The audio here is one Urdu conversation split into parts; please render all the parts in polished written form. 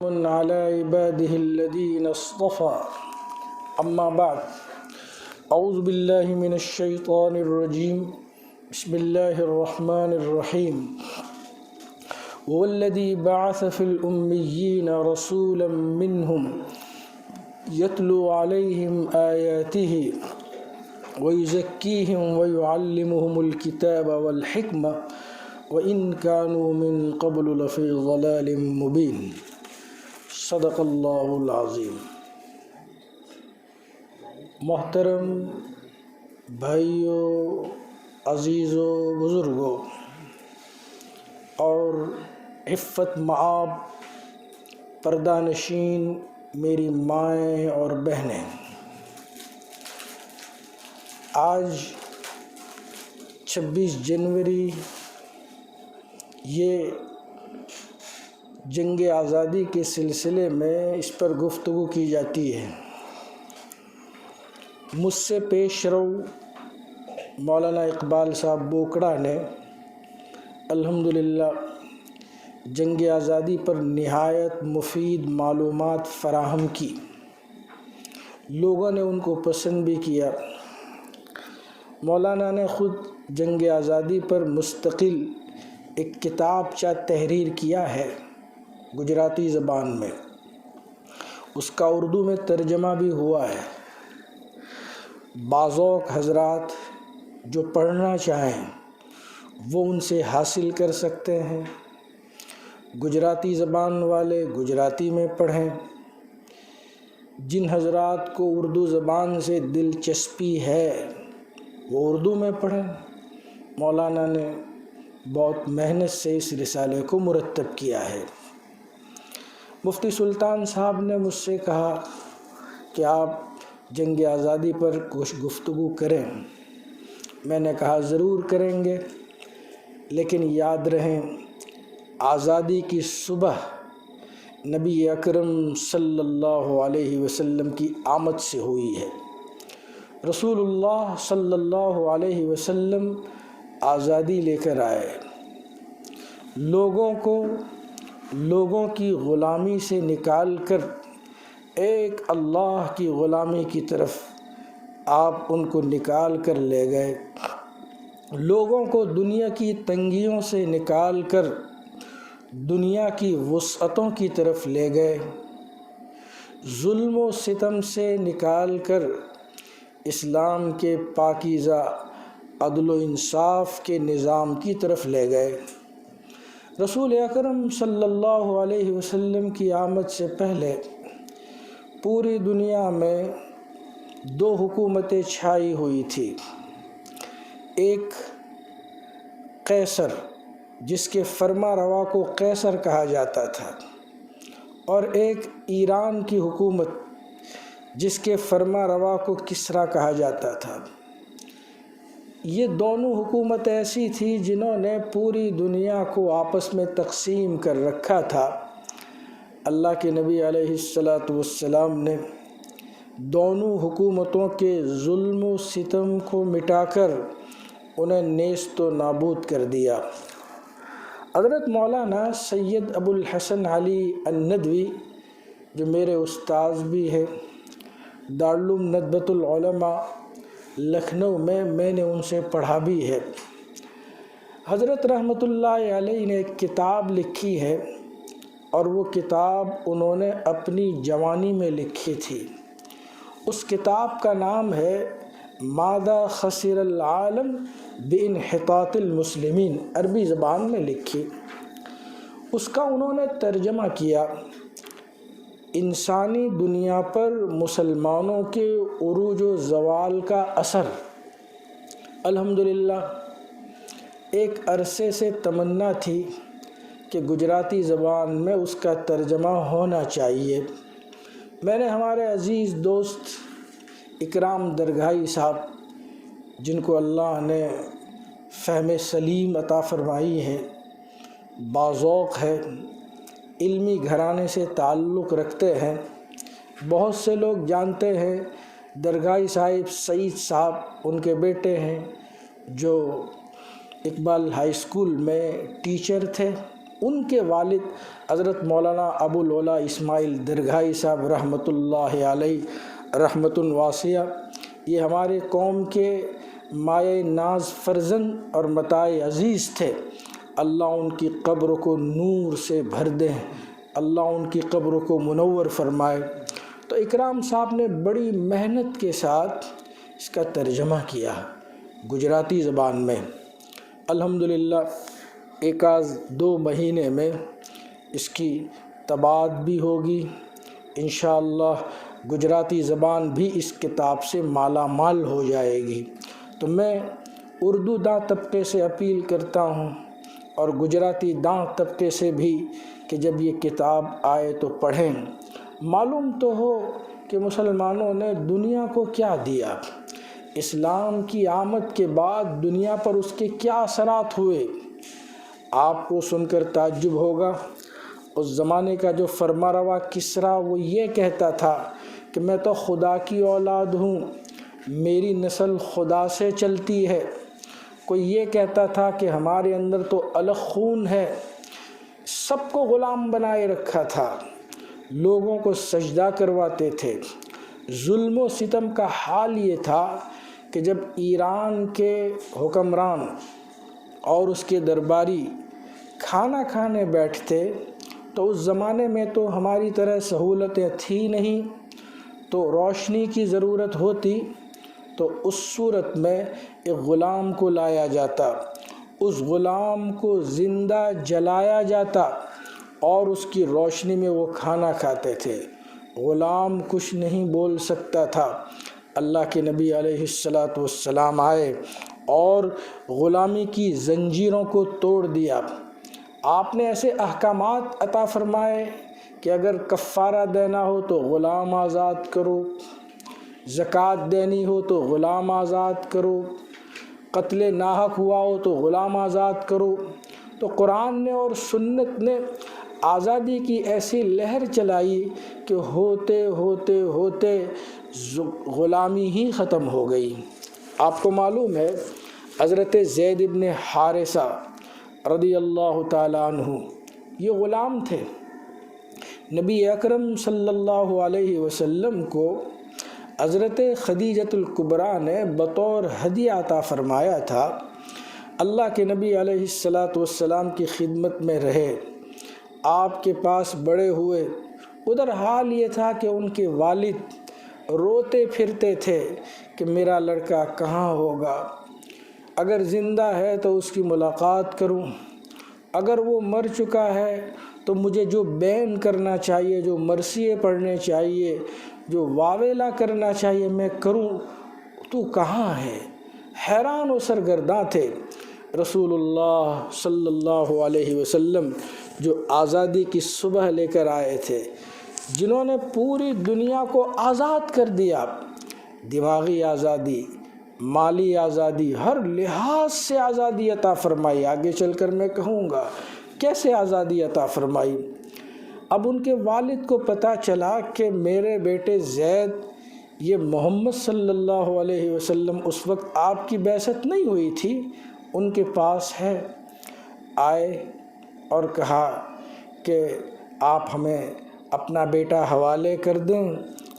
على عباده الذين اصطفى أما بعد أعوذ بالله من الشيطان الرجيم بسم الله الرحمن الرحيم هو الذي بعث في الأميين رسولا منهم يتلو عليهم آياته ويزكيهم ويعلمهم الكتاب والحكمة وإن كانوا من قبل لفي ضلال مبين صدق اللہ العظیم۔ محترم بھائیوں، عزیزوں، بزرگوں اور عفت مآب پردہ نشین میری مائیں اور بہنیں، آج 26 جنوری یہ جنگ آزادی کے سلسلے میں اس پر گفتگو کی جاتی ہے۔ مجھ سے پیش رو مولانا اقبال صاحب بوکڑا نے الحمدللہ جنگ آزادی پر نہایت مفید معلومات فراہم کی، لوگوں نے ان کو پسند بھی کیا۔ مولانا نے خود جنگ آزادی پر مستقل ایک کتابچہ تحریر کیا ہے گجراتی زبان میں، اس کا اردو میں ترجمہ بھی ہوا ہے۔ بعض حضرات جو پڑھنا چاہیں وہ ان سے حاصل کر سکتے ہیں، گجراتی زبان والے گجراتی میں پڑھیں، جن حضرات کو اردو زبان سے دلچسپی ہے وہ اردو میں پڑھیں۔ مولانا نے بہت محنت سے اس رسالے کو مرتب کیا ہے۔ مفتی سلطان صاحب نے مجھ سے کہا کہ آپ جنگ آزادی پر کچھ گفتگو کریں۔ میں نے کہا ضرور کریں گے، لیکن یاد رہیں آزادی کی صبح نبی اکرم صلی اللہ علیہ وسلم کی آمد سے ہوئی ہے۔ رسول اللہ صلی اللہ علیہ وسلم آزادی لے کر آئے، لوگوں کی غلامی سے نکال کر ایک اللہ کی غلامی کی طرف آپ ان کو نکال کر لے گئے، لوگوں کو دنیا کی تنگیوں سے نکال کر دنیا کی وسعتوں کی طرف لے گئے، ظلم و ستم سے نکال کر اسلام کے پاکیزہ عدل و انصاف کے نظام کی طرف لے گئے۔ رسول اکرم صلی اللہ علیہ وسلم کی آمد سے پہلے پوری دنیا میں 2 حکومتیں چھائی ہوئی تھی، ایک قیصر جس کے فرما روا کو قیصر کہا جاتا تھا، اور ایک ایران کی حکومت جس کے فرما روا کو کسریٰ کہا جاتا تھا۔ یہ دونوں حکومت ایسی تھی جنہوں نے پوری دنیا کو آپس میں تقسیم کر رکھا تھا۔ اللہ کے نبی علیہ السلام نے دونوں حکومتوں کے ظلم و ستم کو مٹا کر انہیں نیست و نابود کر دیا۔ حضرت مولانا سید ابو الحسن علی الندوی جو میرے استاذ بھی ہے، دارالعلوم ندبۃ العلماء لکھنؤ میں نے ان سے پڑھا بھی ہے۔ حضرت رحمۃ اللہ علیہ نے ایک کتاب لکھی ہے، اور وہ کتاب انہوں نے اپنی جوانی میں لکھی تھی۔ اس کتاب کا نام ہے ماذا خسر العالم بانحطاط المسلمین، عربی زبان میں لکھی۔ اس کا انہوں نے ترجمہ کیا انسانی دنیا پر مسلمانوں کے عروج و زوال کا اثر۔ الحمدللہ ایک عرصے سے تمنا تھی کہ گجراتی زبان میں اس کا ترجمہ ہونا چاہیے۔ میں نے ہمارے عزیز دوست اکرام درگاہی صاحب، جن کو اللہ نے فہم سلیم عطا فرمائی ہے، باذوق ہے، علمی گھرانے سے تعلق رکھتے ہیں، بہت سے لوگ جانتے ہیں درگاہی صاحب سعید صاحب ان کے بیٹے ہیں جو اقبال ہائی اسکول میں ٹیچر تھے، ان کے والد حضرت مولانا ابو العلا اسماعیل درگاہی صاحب رحمۃ اللہ علیہ رحمۃ واسعہ، یہ ہمارے قوم کے مایہ ناز فرزند اور متاع عزیز تھے۔ اللہ ان کی قبر کو نور سے بھر دیں، اللہ ان کی قبر کو منور فرمائے۔ تو اکرام صاحب نے بڑی محنت کے ساتھ اس کا ترجمہ کیا گجراتی زبان میں۔ الحمدللہ ایک آز 2 مہینے میں اس کی طباعت بھی ہوگی، انشاءاللہ گجراتی زبان بھی اس کتاب سے مالا مال ہو جائے گی۔ تو میں اردو داں طبقے سے اپیل کرتا ہوں اور گجراتی داں طبقے سے بھی کہ جب یہ کتاب آئے تو پڑھیں، معلوم تو ہو کہ مسلمانوں نے دنیا کو کیا دیا، اسلام کی آمد کے بعد دنیا پر اس کے کیا اثرات ہوئے۔ آپ کو سن کر تعجب ہوگا، اس زمانے کا جو فرما روا کسریٰ وہ یہ کہتا تھا کہ میں تو خدا کی اولاد ہوں، میری نسل خدا سے چلتی ہے۔ کوئی یہ کہتا تھا کہ ہمارے اندر تو الگ خون ہے، سب کو غلام بنائے رکھا تھا، لوگوں کو سجدہ کرواتے تھے۔ ظلم و ستم کا حال یہ تھا کہ جب ایران کے حکمران اور اس کے درباری کھانا کھانے بیٹھتے تو اس زمانے میں تو ہماری طرح سہولتیں تھی نہیں، تو روشنی کی ضرورت ہوتی تو اس صورت میں ایک غلام کو لایا جاتا، اس غلام کو زندہ جلایا جاتا اور اس کی روشنی میں وہ کھانا کھاتے تھے۔ غلام کچھ نہیں بول سکتا تھا۔ اللہ کے نبی علیہ السلام آئے اور غلامی کی زنجیروں کو توڑ دیا۔ آپ نے ایسے احکامات عطا فرمائے کہ اگر کفارہ دینا ہو تو غلام آزاد کرو، زکوٰۃ دینی ہو تو غلام آزاد کرو، قتل ناحق ہوا ہو تو غلام آزاد کرو۔ تو قرآن نے اور سنت نے آزادی کی ایسی لہر چلائی کہ ہوتے ہوتے ہوتے غلامی ہی ختم ہو گئی۔ آپ کو معلوم ہے حضرت زید بن حارثہ رضی اللہ تعالیٰ عنہ یہ غلام تھے۔ نبی اکرم صلی اللہ علیہ وسلم کو حضرت خدیجۃ الکبریٰ نے بطور ہدیہ عطا فرمایا تھا۔ اللہ کے نبی علیہ السلام کی خدمت میں رہے، آپ کے پاس بڑے ہوئے۔ ادھر حال یہ تھا کہ ان کے والد روتے پھرتے تھے کہ میرا لڑکا کہاں ہوگا، اگر زندہ ہے تو اس کی ملاقات کروں، اگر وہ مر چکا ہے تو مجھے جو بین کرنا چاہیے، جو مرثیے پڑھنے چاہیے، جو واویلا کرنا چاہیے میں کروں، تو کہاں ہے؟ حیران و سرگرداں تھے۔ رسول اللہ صلی اللہ علیہ وسلم جو آزادی کی صبح لے کر آئے تھے، جنہوں نے پوری دنیا کو آزاد کر دیا، دماغی آزادی، مالی آزادی، ہر لحاظ سے آزادی عطا فرمائی۔ آگے چل کر میں کہوں گا کیسے آزادی عطا فرمائی۔ اب ان کے والد کو پتہ چلا کہ میرے بیٹے زید، یہ محمد صلی اللہ علیہ وسلم اس وقت آپ کی بعثت نہیں ہوئی تھی، ان کے پاس ہے۔ آئے اور کہا کہ آپ ہمیں اپنا بیٹا حوالے کر دیں،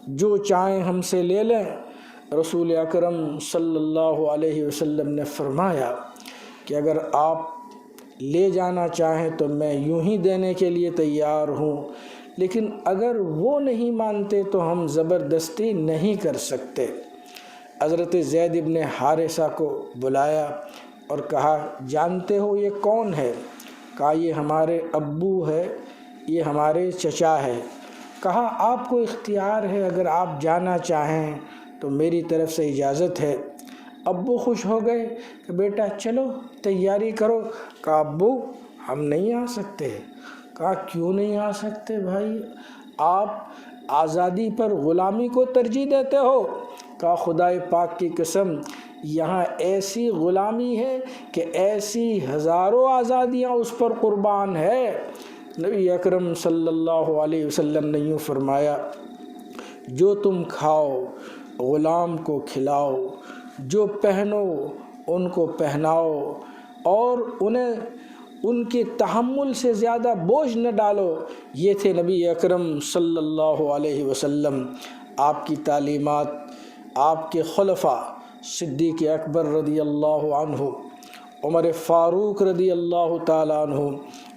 جو چاہیں ہم سے لے لیں۔ رسول اکرم صلی اللہ علیہ وسلم نے فرمایا کہ اگر آپ لے جانا چاہیں تو میں یوں ہی دینے کے لیے تیار ہوں، لیکن اگر وہ نہیں مانتے تو ہم زبردستی نہیں کر سکتے۔ حضرت زید بن حارثہ کو بلایا اور کہا جانتے ہو یہ کون ہے؟ کہا یہ ہمارے ابو ہے، یہ ہمارے چچا ہے۔ کہا آپ کو اختیار ہے، اگر آپ جانا چاہیں تو میری طرف سے اجازت ہے۔ ابو خوش ہو گئے کہ بیٹا چلو تیاری کرو۔ کہا ابو ہم نہیں آ سکتے۔ کہا کیوں نہیں آ سکتے بھائی، آپ آزادی پر غلامی کو ترجیح دیتے ہو؟ کہا خدائے پاک کی قسم، یہاں ایسی غلامی ہے کہ ایسی ہزاروں آزادیاں اس پر قربان ہے۔ نبی اکرم صلی اللہ علیہ وسلم نے یوں فرمایا، جو تم کھاؤ غلام کو کھلاؤ، جو پہنو ان کو پہناؤ، اور انہیں ان کے تحمل سے زیادہ بوجھ نہ ڈالو۔ یہ تھے نبی اکرم صلی اللہ علیہ وسلم۔ آپ کی تعلیمات، آپ کے خلفاء صدیق اکبر رضی اللہ عنہ، عمر فاروق رضی اللہ تعالیٰ عنہ،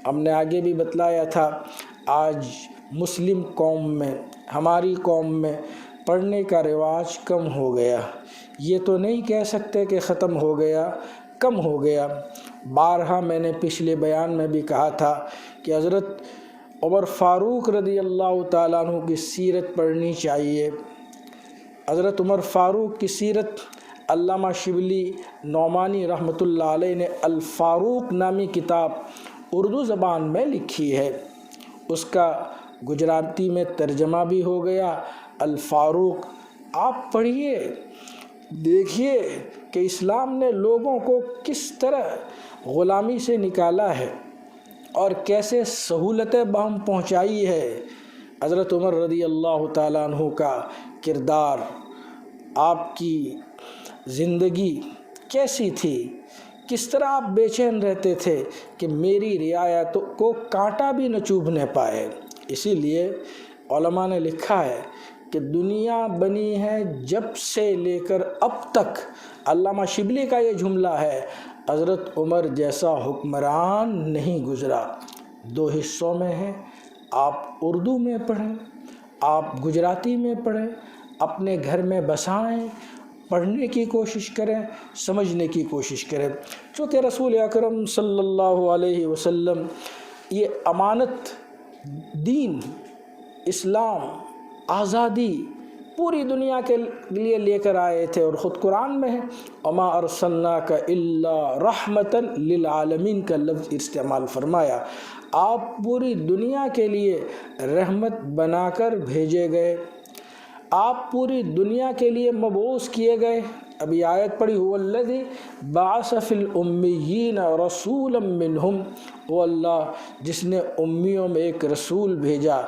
ہم نے آگے بھی بتلایا تھا، آج مسلم قوم میں، ہماری قوم میں پڑھنے کا رواج کم ہو گیا۔ یہ تو نہیں کہہ سکتے کہ ختم ہو گیا، کم ہو گیا۔ بارہا میں نے پچھلے بیان میں بھی کہا تھا کہ حضرت عمر فاروق رضی اللہ تعالیٰ عنہ کی سیرت پڑھنی چاہیے۔ حضرت عمر فاروق کی سیرت علامہ شبلی نعمانی رحمۃ اللہ علیہ نے الفاروق نامی کتاب اردو زبان میں لکھی ہے۔ اس کا گجراتی میں ترجمہ بھی ہو گیا، الفاروق۔ آپ پڑھیے، دیکھیے کہ اسلام نے لوگوں کو کس طرح غلامی سے نکالا ہے اور کیسے سہولتیں بہم پہنچائی ہے۔ حضرت عمر رضی اللہ تعالیٰ عنہ کا کردار، آپ کی زندگی کیسی تھی، کس طرح آپ بے چین رہتے تھے کہ میری رعایتوں کو کانٹا بھی نہ چبھنے پائے۔ اسی لیے علماء نے لکھا ہے کہ دنیا بنی ہے جب سے لے کر اب تک، علامہ شبلی کا یہ جملہ ہے، حضرت عمر جیسا حکمران نہیں گزرا۔ دو حصوں میں ہے، آپ اردو میں پڑھیں، آپ گجراتی میں پڑھیں، اپنے گھر میں بسائیں، پڑھنے کی کوشش کریں، سمجھنے کی کوشش کریں۔ چونکہ رسول اکرم صلی اللہ علیہ وسلم یہ امانت، دین، اسلام، آزادی پوری دنیا کے لیے لے کر آئے تھے، اور خود قرآن میں ہے وما ارسلناک الا رحمتا للعالمین کا لفظ استعمال فرمایا۔ آپ پوری دنیا کے لیے رحمت بنا کر بھیجے گئے، آپ پوری دنیا کے لیے مبعوث کیے گئے۔ ابھی آیت پڑھی هو الذی بعث فی الامیین رسولا منہم، وہ اللہ جس نے امیوں میں ایک رسول بھیجا۔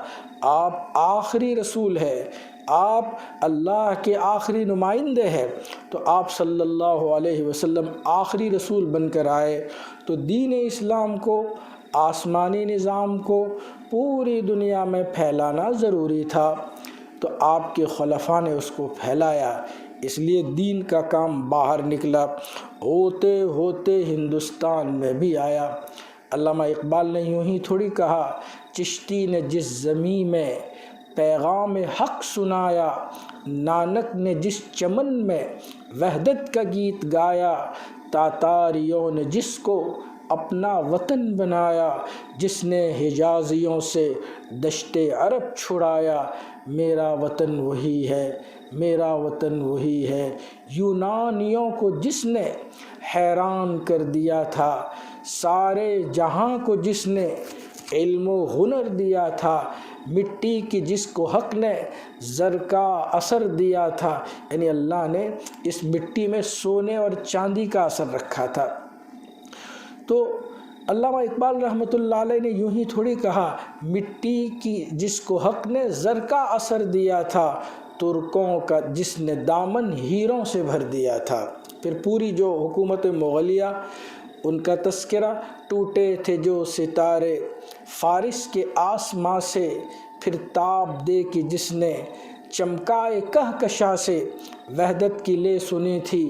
آپ آخری رسول ہے، آپ اللہ کے آخری نمائندے ہیں، تو آپ صلی اللہ علیہ وسلم آخری رسول بن کر آئے، تو دین اسلام کو، آسمانی نظام کو پوری دنیا میں پھیلانا ضروری تھا، تو آپ کے خلفاء نے اس کو پھیلایا۔ اس لیے دین کا کام باہر نکلا، ہوتے ہوتے ہندوستان میں بھی آیا۔ علامہ اقبال نے یوں ہی تھوڑی کہا، چشتی نے جس زمین میں پیغام حق سنایا، نانک نے جس چمن میں وحدت کا گیت گایا، تاتاریوں نے جس کو اپنا وطن بنایا، جس نے حجازیوں سے دشت عرب چھڑایا، میرا وطن وہی ہے، میرا وطن وہی ہے۔ یونانیوں کو جس نے حیران کر دیا تھا، سارے جہاں کو جس نے علم و ہنر دیا تھا، مٹی کی جس کو حق نے زر کا اثر دیا تھا، یعنی اللہ نے اس مٹی میں سونے اور چاندی کا اثر رکھا تھا۔ تو علامہ اقبال رحمۃ اللہ علیہ نے یوں ہی تھوڑی کہا، مٹی کی جس کو حق نے زر کا اثر دیا تھا، ترکوں کا جس نے دامن ہیروں سے بھر دیا تھا۔ پھر پوری جو حکومت مغلیہ، ان کا تذکرہ، ٹوٹے تھے جو ستارے فارس کے آسماں سے، پھر تاب دے کہ جس نے چمکائے کہکشاں سے، وحدت کی لے سنی تھی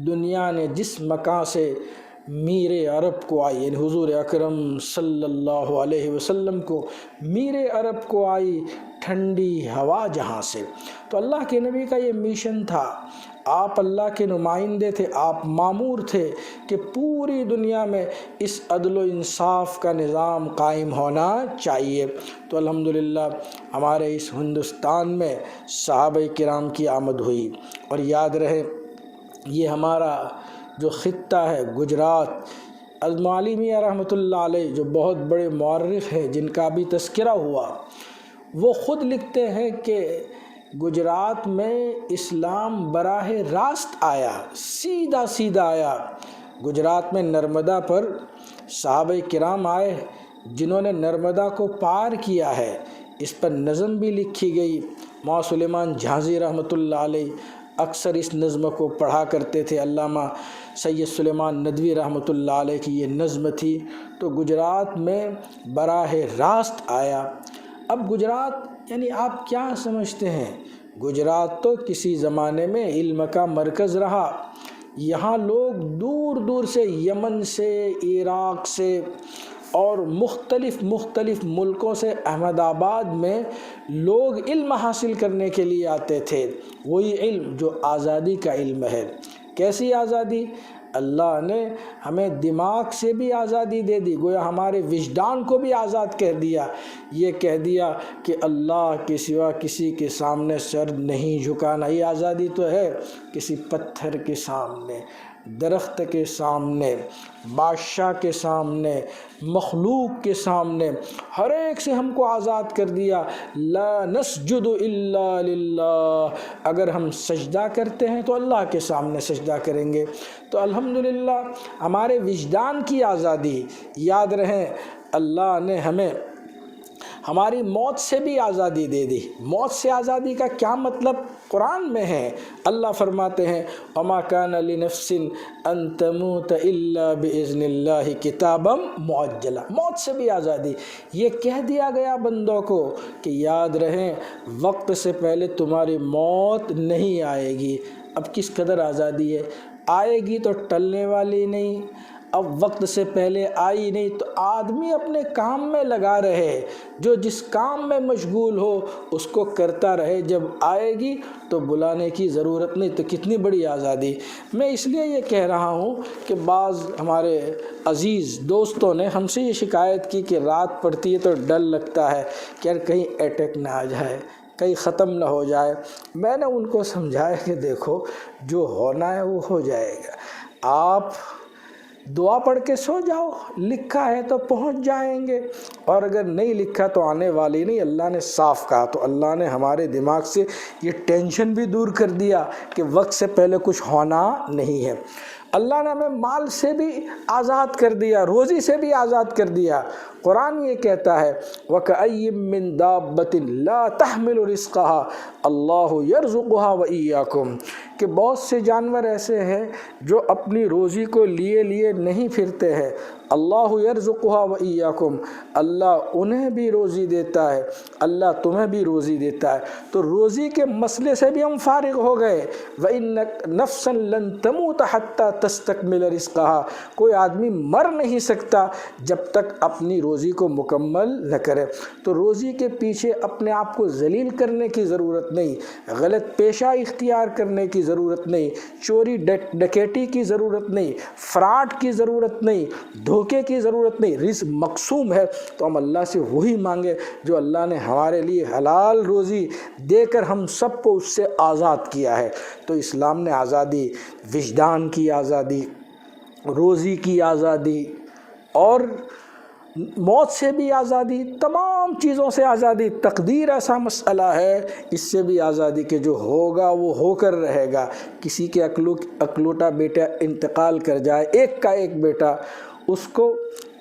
دنیا نے جس مکان سے، میر عرب کو آئی، یعنی حضور اکرم صلی اللہ علیہ وسلم کو میر عرب کو آئی ٹھنڈی ہوا جہاں سے۔ تو اللہ کے نبی کا یہ میشن تھا، آپ اللہ کے نمائندے تھے، آپ مامور تھے کہ پوری دنیا میں اس عدل و انصاف کا نظام قائم ہونا چاہیے۔ تو الحمدللہ ہمارے اس ہندوستان میں صحابہ کرام کی آمد ہوئی، اور یاد رہے یہ ہمارا جو خطہ ہے گجرات، المعالی میاں رحمۃ اللہ علیہ جو بہت بڑے مورخ ہیں، جن کا بھی تذکرہ ہوا، وہ خود لکھتے ہیں کہ گجرات میں اسلام براہ راست آیا، سیدھا سیدھا آیا۔ گجرات میں نرمدا پر صحابہ کرام آئے، جنہوں نے نرمدا کو پار کیا ہے، اس پر نظم بھی لکھی گئی۔ مولانا سلیمان جھانزی رحمۃ اللہ علیہ اکثر اس نظم کو پڑھا کرتے تھے، علامہ سید سلیمان ندوی رحمۃ اللہ علیہ کی یہ نظم تھی، تو گجرات میں براہ راست آیا۔ اب گجرات یعنی آپ کیا سمجھتے ہیں؟ گجرات تو کسی زمانے میں علم کا مرکز رہا۔ یہاں لوگ دور دور سے، یمن سے، عراق سے اور مختلف ملکوں سے احمد آباد میں لوگ علم حاصل کرنے کے لیے آتے تھے۔ وہی علم جو آزادی کا علم ہے۔ کیسی آزادی؟ اللہ نے ہمیں دماغ سے بھی آزادی دے دی، گویا ہمارے وجدان کو بھی آزاد کر دیا۔ یہ کہہ دیا کہ اللہ کے سوا کسی کے سامنے سر نہیں جھکانا۔ یہ آزادی تو ہے کسی پتھر کے سامنے، درخت کے سامنے، بادشاہ کے سامنے، مخلوق کے سامنے، ہر ایک سے ہم کو آزاد کر دیا۔ لا نسجد الا للہ، اگر ہم سجدہ کرتے ہیں تو اللہ کے سامنے سجدہ کریں گے۔ تو الحمدللہ ہمارے وجدان کی آزادی، یاد رہیں اللہ نے ہمیں ہماری موت سے بھی آزادی دے دی۔ موت سے آزادی کا کیا مطلب قرآن میں ہے؟ اللہ فرماتے ہیں وَمَا كَانَ لِنَفْسٍ أَن تَمُوتَ إِلَّا بِإِذْنِ اللَّهِ كِتَابًا مُعَجَّلًا۔ موت سے بھی آزادی، یہ کہہ دیا گیا بندوں کو کہ یاد رہیں وقت سے پہلے تمہاری موت نہیں آئے گی۔ اب کس قدر آزادی ہے، آئے گی تو ٹلنے والی نہیں۔ اب وقت سے پہلے آئی نہیں تو آدمی اپنے کام میں لگا رہے، جو جس کام میں مشغول ہو اس کو کرتا رہے، جب آئے گی تو بلانے کی ضرورت نہیں۔ تو کتنی بڑی آزادی۔ میں اس لیے یہ کہہ رہا ہوں کہ بعض ہمارے عزیز دوستوں نے ہم سے یہ شکایت کی کہ رات پڑتی ہے تو ڈر لگتا ہے کہ یار کہیں اٹیک نہ آ جائے، کہیں ختم نہ ہو جائے۔ میں نے ان کو سمجھایا کہ دیکھو جو ہونا ہے وہ ہو جائے گا، آپ دعا پڑھ کے سو جاؤ، لکھا ہے تو پہنچ جائیں گے، اور اگر نہیں لکھا تو آنے والی نہیں۔ اللہ نے صاف کہا، تو اللہ نے ہمارے دماغ سے یہ ٹینشن بھی دور کر دیا کہ وقت سے پہلے کچھ ہونا نہیں ہے۔ اللہ نے ہمیں مال سے بھی آزاد کر دیا، روزی سے بھی آزاد کر دیا۔ قرآن یہ کہتا ہے وَكَأَيٍّ مِّن دَابَّةٍ لَا تَحْمِلُ رِزْقَهَا اللَّهُ يَرْزُقُهَا وَإِيَّاكُمْ، کہ بہت سے جانور ایسے ہیں جو اپنی روزی کو لیے نہیں پھرتے ہیں۔ اللہ یرزقها وإیاکم، اللہ انہیں بھی روزی دیتا ہے، اللہ تمہیں بھی روزی دیتا ہے۔ تو روزی کے مسئلے سے بھی ہم فارغ ہو گئے۔ وَإِنَّ نَفْسًا لَن تَمُوتَ حَتَّى تَسْتَكْمِلَ رِزْقَهَا، کوئی آدمی مر نہیں سکتا جب تک اپنی روزی کو مکمل نہ کرے۔ تو روزی کے پیچھے اپنے آپ کو ذلیل کرنے کی ضرورت نہیں، غلط پیشہ اختیار کرنے کی ضرورت نہیں، چوری ڈکیٹی کی ضرورت نہیں، فراڈ کی ضرورت نہیں، دھوکے کی ضرورت نہیں۔ رزق مقسوم ہے تو ہم اللہ سے وہی مانگے جو اللہ نے ہمارے لیے حلال روزی دے کر ہم سب کو اس سے آزاد کیا ہے۔ تو اسلام نے آزادی، وجدان کی آزادی، روزی کی آزادی اور موت سے بھی آزادی، تمام چیزوں سے آزادی۔ تقدیر ایسا مسئلہ ہے، اس سے بھی آزادی کہ جو ہوگا وہ ہو کر رہے گا۔ کسی کے اکلوٹا بیٹا انتقال کر جائے، ایک کا ایک بیٹا، اس کو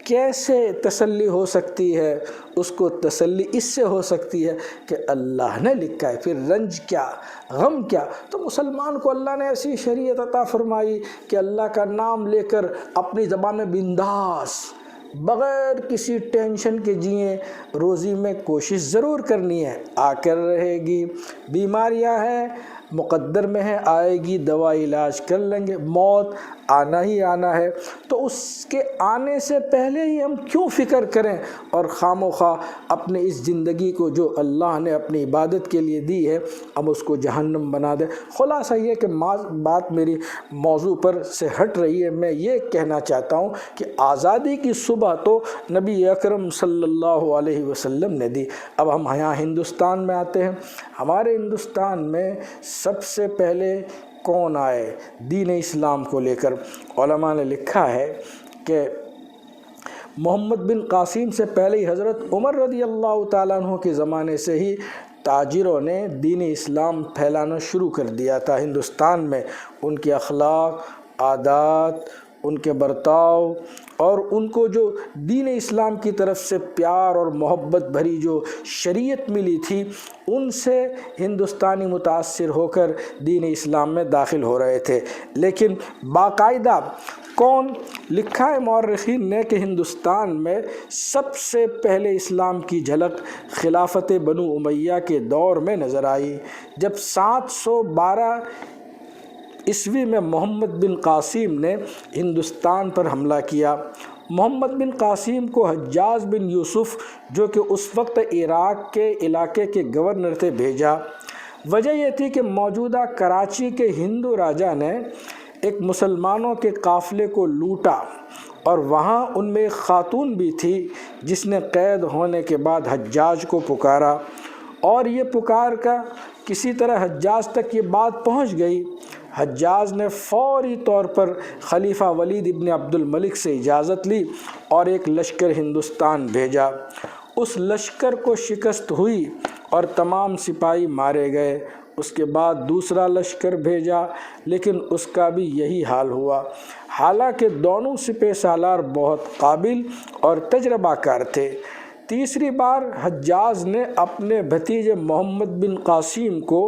کیسے تسلی ہو سکتی ہے؟ اس کو تسلی اس سے ہو سکتی ہے کہ اللہ نے لکھا ہے، پھر رنج کیا، غم کیا۔ تو مسلمان کو اللہ نے ایسی شریعت عطا فرمائی کہ اللہ کا نام لے کر اپنی زبان میں بنداس، بغیر کسی ٹینشن کے جئیں۔ روزی میں کوشش ضرور کرنی ہے، آ کر رہے گی، بیماریاں ہیں مقدر میں ہے، آئے گی، دوا علاج کر لیں گے، موت آنا ہی آنا ہے۔ تو اس کے آنے سے پہلے ہی ہم کیوں فکر کریں اور خام و خواہ اپنے اس زندگی کو جو اللہ نے اپنی عبادت کے لیے دی ہے ہم اس کو جہنم بنا دیں۔ خلاصہ یہ کہ بات میری موضوع پر سے ہٹ رہی ہے۔ میں یہ کہنا چاہتا ہوں کہ آزادی کی صبح تو نبی اکرم صلی اللہ علیہ وسلم نے دی۔ اب ہم یہاں ہندوستان میں آتے ہیں۔ ہمارے ہندوستان میں سب سے پہلے کون آئے دین اسلام کو لے کر؟ علماء نے لکھا ہے کہ محمد بن قاسم سے پہلے ہی حضرت عمر رضی اللہ تعالیٰ عنہ کے زمانے سے ہی تاجروں نے دین اسلام پھیلانا شروع کر دیا تھا ہندوستان میں۔ ان کے اخلاق، عادات، ان کے برتاؤ اور ان کو جو دین اسلام کی طرف سے پیار اور محبت بھری جو شریعت ملی تھی، ان سے ہندوستانی متاثر ہو کر دین اسلام میں داخل ہو رہے تھے۔ لیکن باقاعدہ کون؟ لکھا ہے مورخین نے کہ ہندوستان میں سب سے پہلے اسلام کی جھلک خلافت بنو امیہ کے دور میں نظر آئی، جب 712 عیسوی میں محمد بن قاسم نے ہندوستان پر حملہ کیا۔ محمد بن قاسم کو حجاج بن یوسف جو کہ اس وقت عراق کے علاقے کے گورنر تھے بھیجا۔ وجہ یہ تھی کہ موجودہ کراچی کے ہندو راجا نے ایک مسلمانوں کے قافلے کو لوٹا، اور وہاں ان میں ایک خاتون بھی تھی جس نے قید ہونے کے بعد حجاج کو پکارا، اور یہ پکار کا کسی طرح حجاج تک یہ بات پہنچ گئی۔ حجاج نے فوری طور پر خلیفہ ولید ابن عبد الملک سے اجازت لی اور ایک لشکر ہندوستان بھیجا۔ اس لشکر کو شکست ہوئی اور تمام سپاہی مارے گئے۔ اس کے بعد دوسرا لشکر بھیجا، لیکن اس کا بھی یہی حال ہوا، حالانکہ دونوں سپہ سالار بہت قابل اور تجربہ کار تھے۔ تیسری بار حجاج نے اپنے بھتیجے محمد بن قاسم کو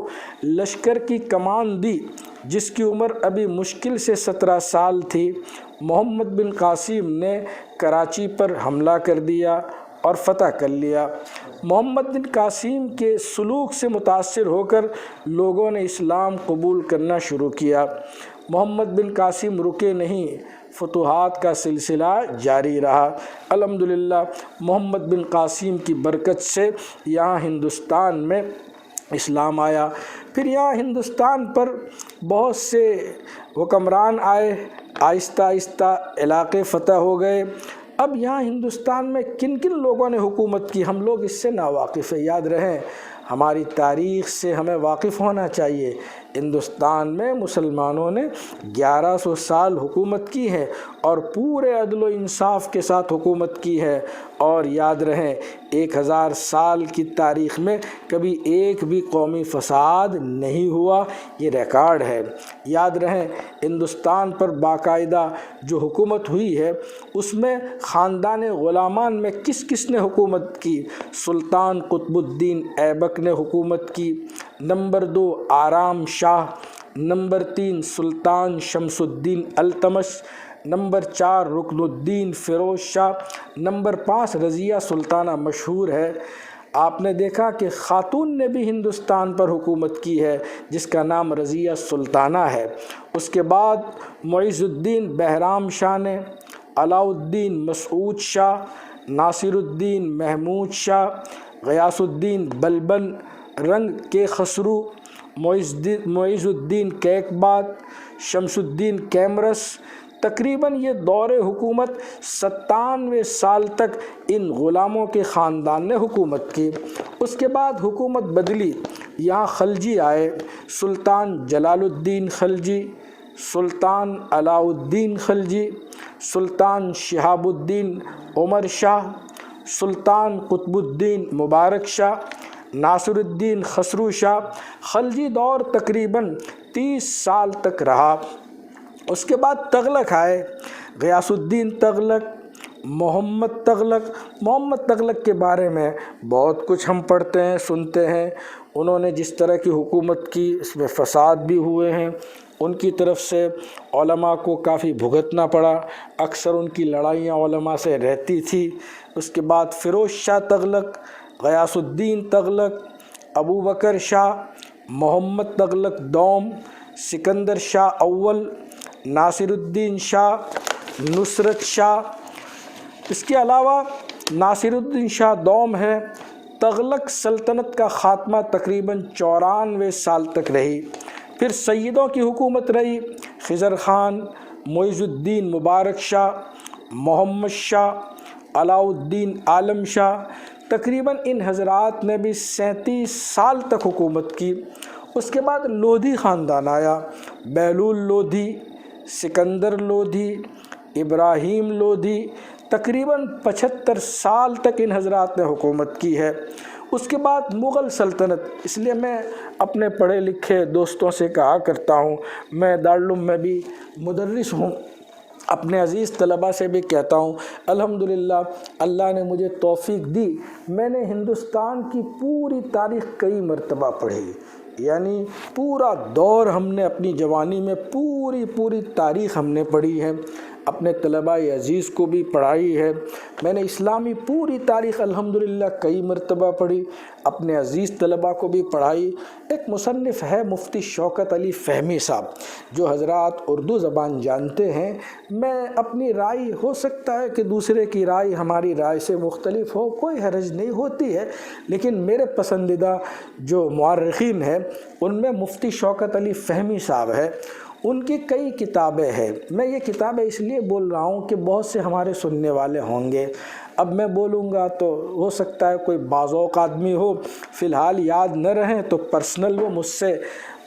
لشکر کی کمان دی، جس کی عمر ابھی مشکل سے 17 سال تھی۔ محمد بن قاسم نے کراچی پر حملہ کر دیا اور فتح کر لیا۔ محمد بن قاسم کے سلوک سے متاثر ہو کر لوگوں نے اسلام قبول کرنا شروع کیا۔ محمد بن قاسم رکے نہیں، فتوحات کا سلسلہ جاری رہا۔ الحمدللہ محمد بن قاسم کی برکت سے یہاں ہندوستان میں اسلام آیا۔ پھر یہاں ہندوستان پر بہت سے حکمران آئے، آہستہ آہستہ علاقے فتح ہو گئے۔ اب یہاں ہندوستان میں کن کن لوگوں نے حکومت کی، ہم لوگ اس سے ناواقف ہیں۔ یاد رہیں، ہماری تاریخ سے ہمیں واقف ہونا چاہیے۔ ہندوستان میں مسلمانوں نے 1100 سال حکومت کی ہے اور پورے عدل و انصاف کے ساتھ حکومت کی ہے، اور یاد رہیں 1000 سال کی تاریخ میں کبھی ایک بھی قومی فساد نہیں ہوا، یہ ریکارڈ ہے۔ یاد رہیں ہندوستان پر باقاعدہ جو حکومت ہوئی ہے اس میں خاندان غلامان میں کس کس نے حکومت کی؟ سلطان قطب الدین ایبک نے حکومت کی، نمبر 2 آرام شاہ، نمبر 3 سلطان شمس الدین التمش، نمبر 4 رکن الدین فیروز شاہ، نمبر 5 رضیہ سلطانہ مشہور ہے۔ آپ نے دیکھا کہ خاتون نے بھی ہندوستان پر حکومت کی ہے جس کا نام رضیہ سلطانہ ہے۔ اس کے بعد معیز الدین بہرام شاہ نے، علاء الدین مسعود شاہ، ناصر الدین محمود شاہ، غیاث الدین بلبن رنگ کے خسرو، معیز الدین کیقباد، شمس الدین کیمرس، تقریباً یہ دور حکومت 97 سال تک ان غلاموں کے خاندان نے حکومت کی۔ اس کے بعد حکومت بدلی، یہاں خلجی آئے، سلطان جلال الدین خلجی، سلطان علاء الدین خلجی، سلطان شہاب الدین عمر شاہ، سلطان قطب الدین مبارک شاہ، ناصر الدین خسرو شاہ۔ خلجی دور تقریباً 30 سال تک رہا۔ اس کے بعد تغلق آئے، غیاث الدین تغلق، محمد تغلق کے بارے میں بہت کچھ ہم پڑھتے ہیں، سنتے ہیں۔ انہوں نے جس طرح کی حکومت کی اس میں فساد بھی ہوئے ہیں، ان کی طرف سے علماء کو کافی بھگتنا پڑا، اکثر ان کی لڑائیاں علماء سے رہتی تھی۔ اس کے بعد فیروز شاہ تغلق، غیاث الدین تغلق، ابو بکر شاہ، محمد تغلق دوم، سکندر شاہ اول، ناصر الدین شاہ، نصرت شاہ۔ اس کے علاوہ ناصر الدین شاہ دوم ہے۔ تغلق سلطنت کا خاتمہ تقریباً 94 سال تک رہی۔ پھر سیدوں کی حکومت رہی، خضر خان، معیز الدین مبارک شاہ، محمد شاہ، علاء الدین عالم شاہ۔ تقریباً ان حضرات نے بھی 37 سال تک حکومت کی۔ اس کے بعد لودھی خاندان آیا، بہلول لودھی، سکندر لودھی، ابراہیم لودھی۔ تقریباً 75 سال تک ان حضرات نے حکومت کی ہے۔ اس کے بعد مغل سلطنت، اس لیے میں اپنے پڑھے لکھے دوستوں سے کہا کرتا ہوں، میں دارالعلوم میں بھی مدرس ہوں، اپنے عزیز طلباء سے بھی کہتا ہوں الحمدللہ اللہ نے مجھے توفیق دی، میں نے ہندوستان کی پوری تاریخ کئی مرتبہ پڑھی، یعنی پورا دور ہم نے اپنی جوانی میں پوری تاریخ ہم نے پڑھی ہے، اپنے طلباء عزیز کو بھی پڑھائی ہے۔ میں نے اسلامی پوری تاریخ الحمدللہ کئی مرتبہ پڑھی، اپنے عزیز طلباء کو بھی پڑھائی۔ ایک مصنف ہے مفتی شوکت علی فہمی صاحب، جو حضرات اردو زبان جانتے ہیں، میں اپنی رائے ہو سکتا ہے کہ دوسرے کی رائے ہماری رائے سے مختلف ہو، کوئی حرج نہیں ہوتی ہے، لیکن میرے پسندیدہ جو مورخین ہیں ان میں مفتی شوکت علی فہمی صاحب ہے، ان کی کئی کتابیں ہیں۔ میں یہ کتابیں اس لیے بول رہا ہوں کہ بہت سے ہمارے سننے والے ہوں گے، اب میں بولوں گا تو ہو سکتا ہے کوئی بعضوق آدمی ہو، فی الحال یاد نہ رہیں تو پرسنل وہ مجھ سے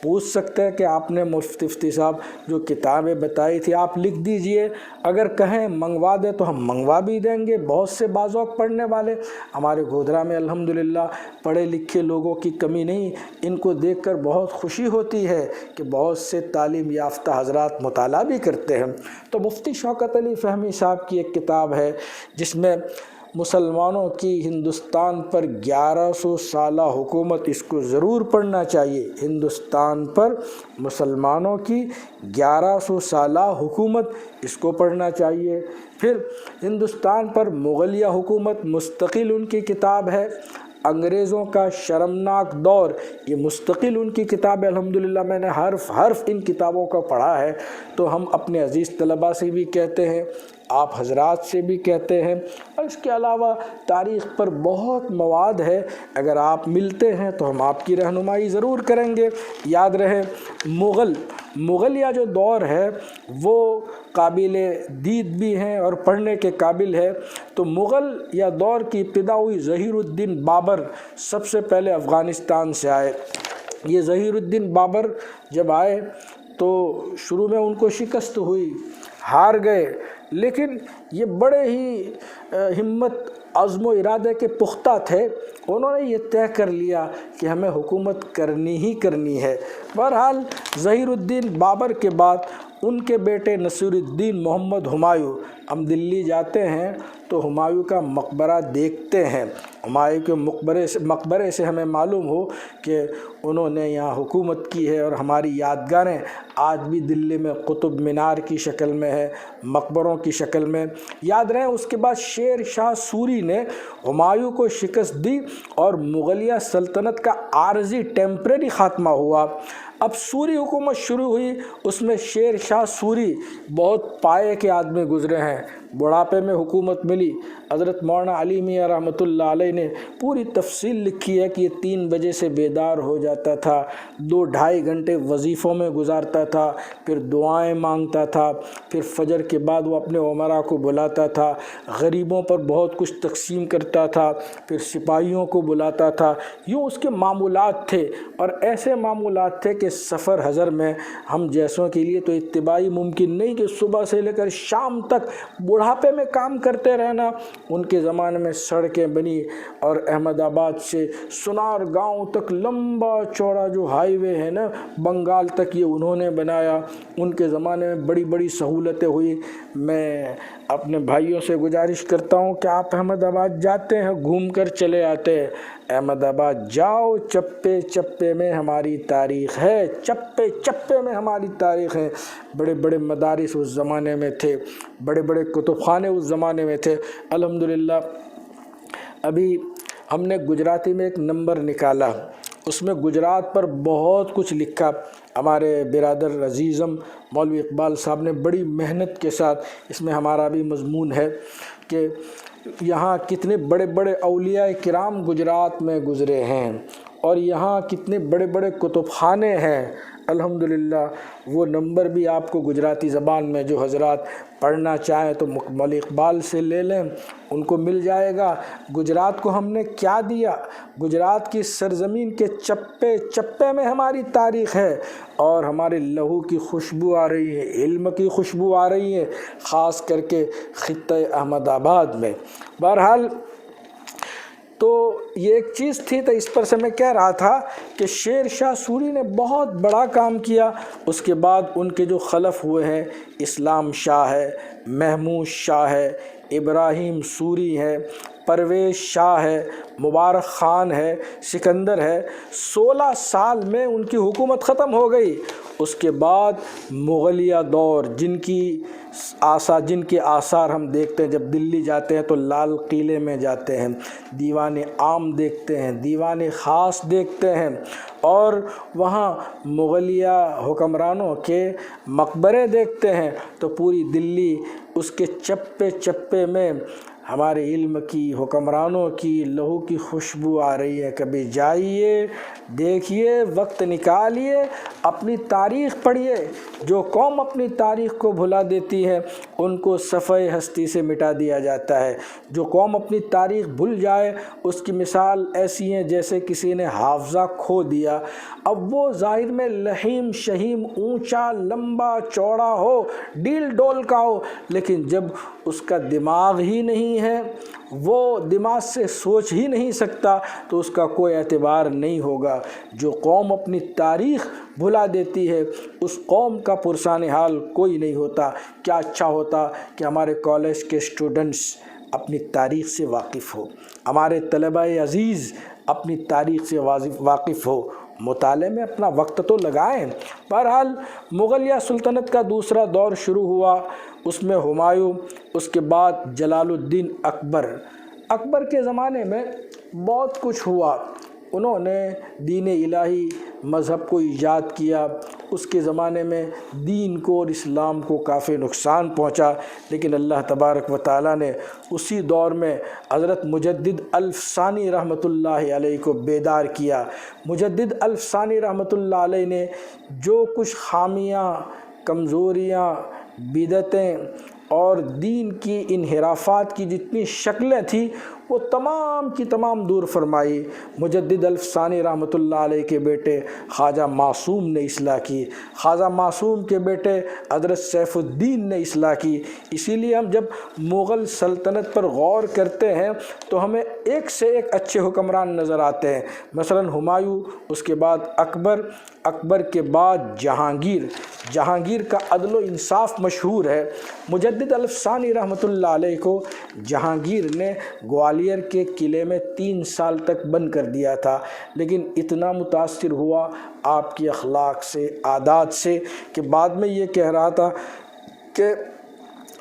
پوچھ سکتے ہیں کہ آپ نے مفتی صاحب جو کتابیں بتائی تھی آپ لکھ دیجئے، اگر کہیں منگوا دیں تو ہم منگوا بھی دیں گے۔ بہت سے بعضوق پڑھنے والے ہمارے گودرا میں الحمدللہ پڑھے لکھے لوگوں کی کمی نہیں، ان کو دیکھ کر بہت خوشی ہوتی ہے کہ بہت سے تعلیم یافتہ حضرات مطالعہ بھی کرتے ہیں۔ تو مفتی شوکت علی فہمی صاحب کی ایک کتاب ہے جس میں مسلمانوں کی ہندوستان پر 1100 سالہ حکومت، اس کو ضرور پڑھنا چاہیے، ہندوستان پر مسلمانوں کی 1100 سالہ حکومت، اس کو پڑھنا چاہیے۔ پھر ہندوستان پر مغلیہ حکومت مستقل ان کی کتاب ہے، انگریزوں کا شرمناک دور، یہ مستقل ان کی کتاب ہے۔ الحمدللہ میں نے حرف ان کتابوں کا پڑھا ہے، تو ہم اپنے عزیز طلباء سے بھی کہتے ہیں، آپ حضرات سے بھی کہتے ہیں، اور اس کے علاوہ تاریخ پر بہت مواد ہے، اگر آپ ملتے ہیں تو ہم آپ کی رہنمائی ضرور کریں گے۔ یاد رہے مغلیہ جو دور ہے وہ قابل دید بھی ہیں اور پڑھنے کے قابل ہے۔ تو مغل یا دور کی ابتدا ہوئی ظہیر الدین بابر، سب سے پہلے افغانستان سے آئے۔ یہ ظہیر الدین بابر جب آئے تو شروع میں ان کو شکست ہوئی، ہار گئے، لیکن یہ بڑے ہی ہمت عزم و ارادے کے پختہ تھے، انہوں نے یہ طے کر لیا کہ ہمیں حکومت کرنی ہی کرنی ہے۔ بہرحال ظہیر الدین بابر کے بعد ان کے بیٹے نصیر الدین محمد ہمایوں، ہم دلی جاتے ہیں تو ہمایوں کا مقبرہ دیکھتے ہیں، ہمایوں کے مقبرے سے ہمیں معلوم ہو کہ انہوں نے یہاں حکومت کی ہے، اور ہماری یادگاریں آج بھی دلی میں قطب مینار کی شکل میں ہے، مقبروں کی شکل میں۔ یاد رہے اس کے بعد شیر شاہ سوری نے ہمایوں کو شکست دی اور مغلیہ سلطنت کا عارضی ٹیمپریری خاتمہ ہوا۔ اب سوری حکومت شروع ہوئی، اس میں شیر شاہ سوری بہت پائے کے آدمی گزرے ہیں، بڑھاپے میں حکومت ملی۔ حضرت مولانا علی میاں رحمۃ اللہ علیہ نے پوری تفصیل لکھی ہے کہ یہ 3 بجے سے بیدار ہو جاتا تھا، 2-2.5 گھنٹے وظیفوں میں گزارتا تھا، پھر دعائیں مانگتا تھا، پھر فجر کے بعد وہ اپنے عمرا کو بلاتا تھا، غریبوں پر بہت کچھ تقسیم کرتا تھا، پھر سپاہیوں کو بلاتا تھا۔ یوں اس کے معمولات تھے، اور ایسے معمولات تھے کہ سفر حضر میں ہم جیسوں کے لیے تو اتباعی ممکن نہیں کہ صبح سے لے کر شام تک بڑھاپے میں کام کرتے رہنا۔ ان کے زمانے میں سڑکیں بنی، اور احمد آباد سے سنار گاؤں تک لمبا چوڑا جو ہائی وے ہے نا بنگال تک، یہ انہوں نے بنایا۔ ان کے زمانے میں بڑی بڑی سہولتیں ہوئی۔ میں اپنے بھائیوں سے گزارش کرتا ہوں کہ آپ احمد آباد جاتے ہیں گھوم کر چلے آتے ہیں، احمد آباد جاؤ، چپے چپے میں ہماری تاریخ ہے، چپے چپے میں ہماری تاریخ ہے۔ بڑے بڑے مدارس اس زمانے میں تھے، بڑے بڑے کتب خانے اس زمانے میں تھے۔ الحمدللہ ابھی ہم نے گجراتی میں ایک نمبر نکالا، اس میں گجرات پر بہت کچھ لکھا۔ ہمارے برادر عزیزم مولوی اقبال صاحب نے بڑی محنت کے ساتھ، اس میں ہمارا بھی مضمون ہے کہ یہاں کتنے بڑے بڑے اولیاء کرام گجرات میں گزرے ہیں، اور یہاں کتنے بڑے بڑے کتب خانے ہیں۔ الحمدللہ وہ نمبر بھی آپ کو گجراتی زبان میں جو حضرات پڑھنا چاہیں تو مولوی اقبال سے لے لیں، ان کو مل جائے گا۔ گجرات کو ہم نے کیا دیا؟ گجرات کی سرزمین کے چپے چپے میں ہماری تاریخ ہے، اور ہمارے لہو کی خوشبو آ رہی ہے، علم کی خوشبو آ رہی ہے، خاص کر کے خطہ احمد آباد میں۔ بہرحال تو یہ ایک چیز تھی، تو اس پر سے میں کہہ رہا تھا کہ شیر شاہ سوری نے بہت بڑا کام کیا۔ اس کے بعد ان کے جو خلف ہوئے ہیں، اسلام شاہ ہے، محمود شاہ ہے، ابراہیم سوری ہے، پرویز شاہ ہے، مبارک خان ہے، سکندر ہے۔ 16 سال میں ان کی حکومت ختم ہو گئی۔ اس کے بعد مغلیہ دور، جن کے آثار ہم دیکھتے ہیں، جب دلی جاتے ہیں تو لال قلعے میں جاتے ہیں، دیوان عام دیکھتے ہیں، دیوان خاص دیکھتے ہیں، اور وہاں مغلیہ حکمرانوں کے مقبرے دیکھتے ہیں، تو پوری دلی اس کے چپے چپے میں ہمارے علم کی، حکمرانوں کی لہو کی خوشبو آ رہی ہے۔ کبھی جائیے، دیکھیے، وقت نکالیے، اپنی تاریخ پڑھیے۔ جو قوم اپنی تاریخ کو بھلا دیتی ہے ان کو صفحۂ ہستی سے مٹا دیا جاتا ہے۔ جو قوم اپنی تاریخ بھول جائے اس کی مثال ایسی ہیں جیسے کسی نے حافظہ کھو دیا۔ اب وہ ظاہر میں لحیم شہیم، اونچا لمبا چوڑا ہو، ڈیل ڈول کا ہو، لیکن جب اس کا دماغ ہی نہیں ہے، وہ دماغ سے سوچ ہی نہیں سکتا، تو اس کا کوئی اعتبار نہیں ہوگا۔ جو قوم اپنی تاریخ بھلا دیتی ہے اس قوم کا پرسان حال کوئی نہیں ہوتا۔ کیا اچھا ہوتا کہ ہمارے کالج کے اسٹوڈنٹس اپنی تاریخ سے واقف ہو، ہمارے طلبہ عزیز اپنی تاریخ سے واقف ہو، مطالعے میں اپنا وقت تو لگائیں۔ بہرحال مغلیہ سلطنت کا دوسرا دور شروع ہوا، اس میں ہمایوں، اس کے بعد جلال الدین اکبر۔ اکبر کے زمانے میں بہت کچھ ہوا۔ انہوں نے دین الہی مذہب کو ایجاد کیا۔ اس کے زمانے میں دین کو اور اسلام کو کافی نقصان پہنچا، لیکن اللہ تبارک و تعالیٰ نے اسی دور میں حضرت مجدد الف ثانی رحمۃ اللہ علیہ کو بیدار کیا۔ مجدد الف ثانی رحمۃ اللہ علیہ نے جو کچھ خامیاں، کمزوریاں، بدعتیں اور دین کی انحرافات کی جتنی شکلیں تھیں وہ تمام کی تمام دور فرمائی۔ مجدد الف ثانی رحمۃ اللہ علیہ کے بیٹے خواجہ معصوم نے اصلاح کی، خواجہ معصوم کے بیٹے حضرت سیف الدین نے اصلاح کی۔ اسی لیے ہم جب مغل سلطنت پر غور کرتے ہیں تو ہمیں ایک سے ایک اچھے حکمران نظر آتے ہیں۔ مثلا ہمایوں، اس کے بعد اکبر، اکبر کے بعد جہانگیر۔ جہانگیر کا عدل و انصاف مشہور ہے۔ مجدد الف ثانی رحمۃ اللہ علیہ کو جہانگیر نے گوالیئر کے قلعے میں 3 سال تک بند کر دیا تھا، لیکن اتنا متاثر ہوا آپ کی اخلاق سے، عادات سے، کہ بعد میں یہ کہہ رہا تھا کہ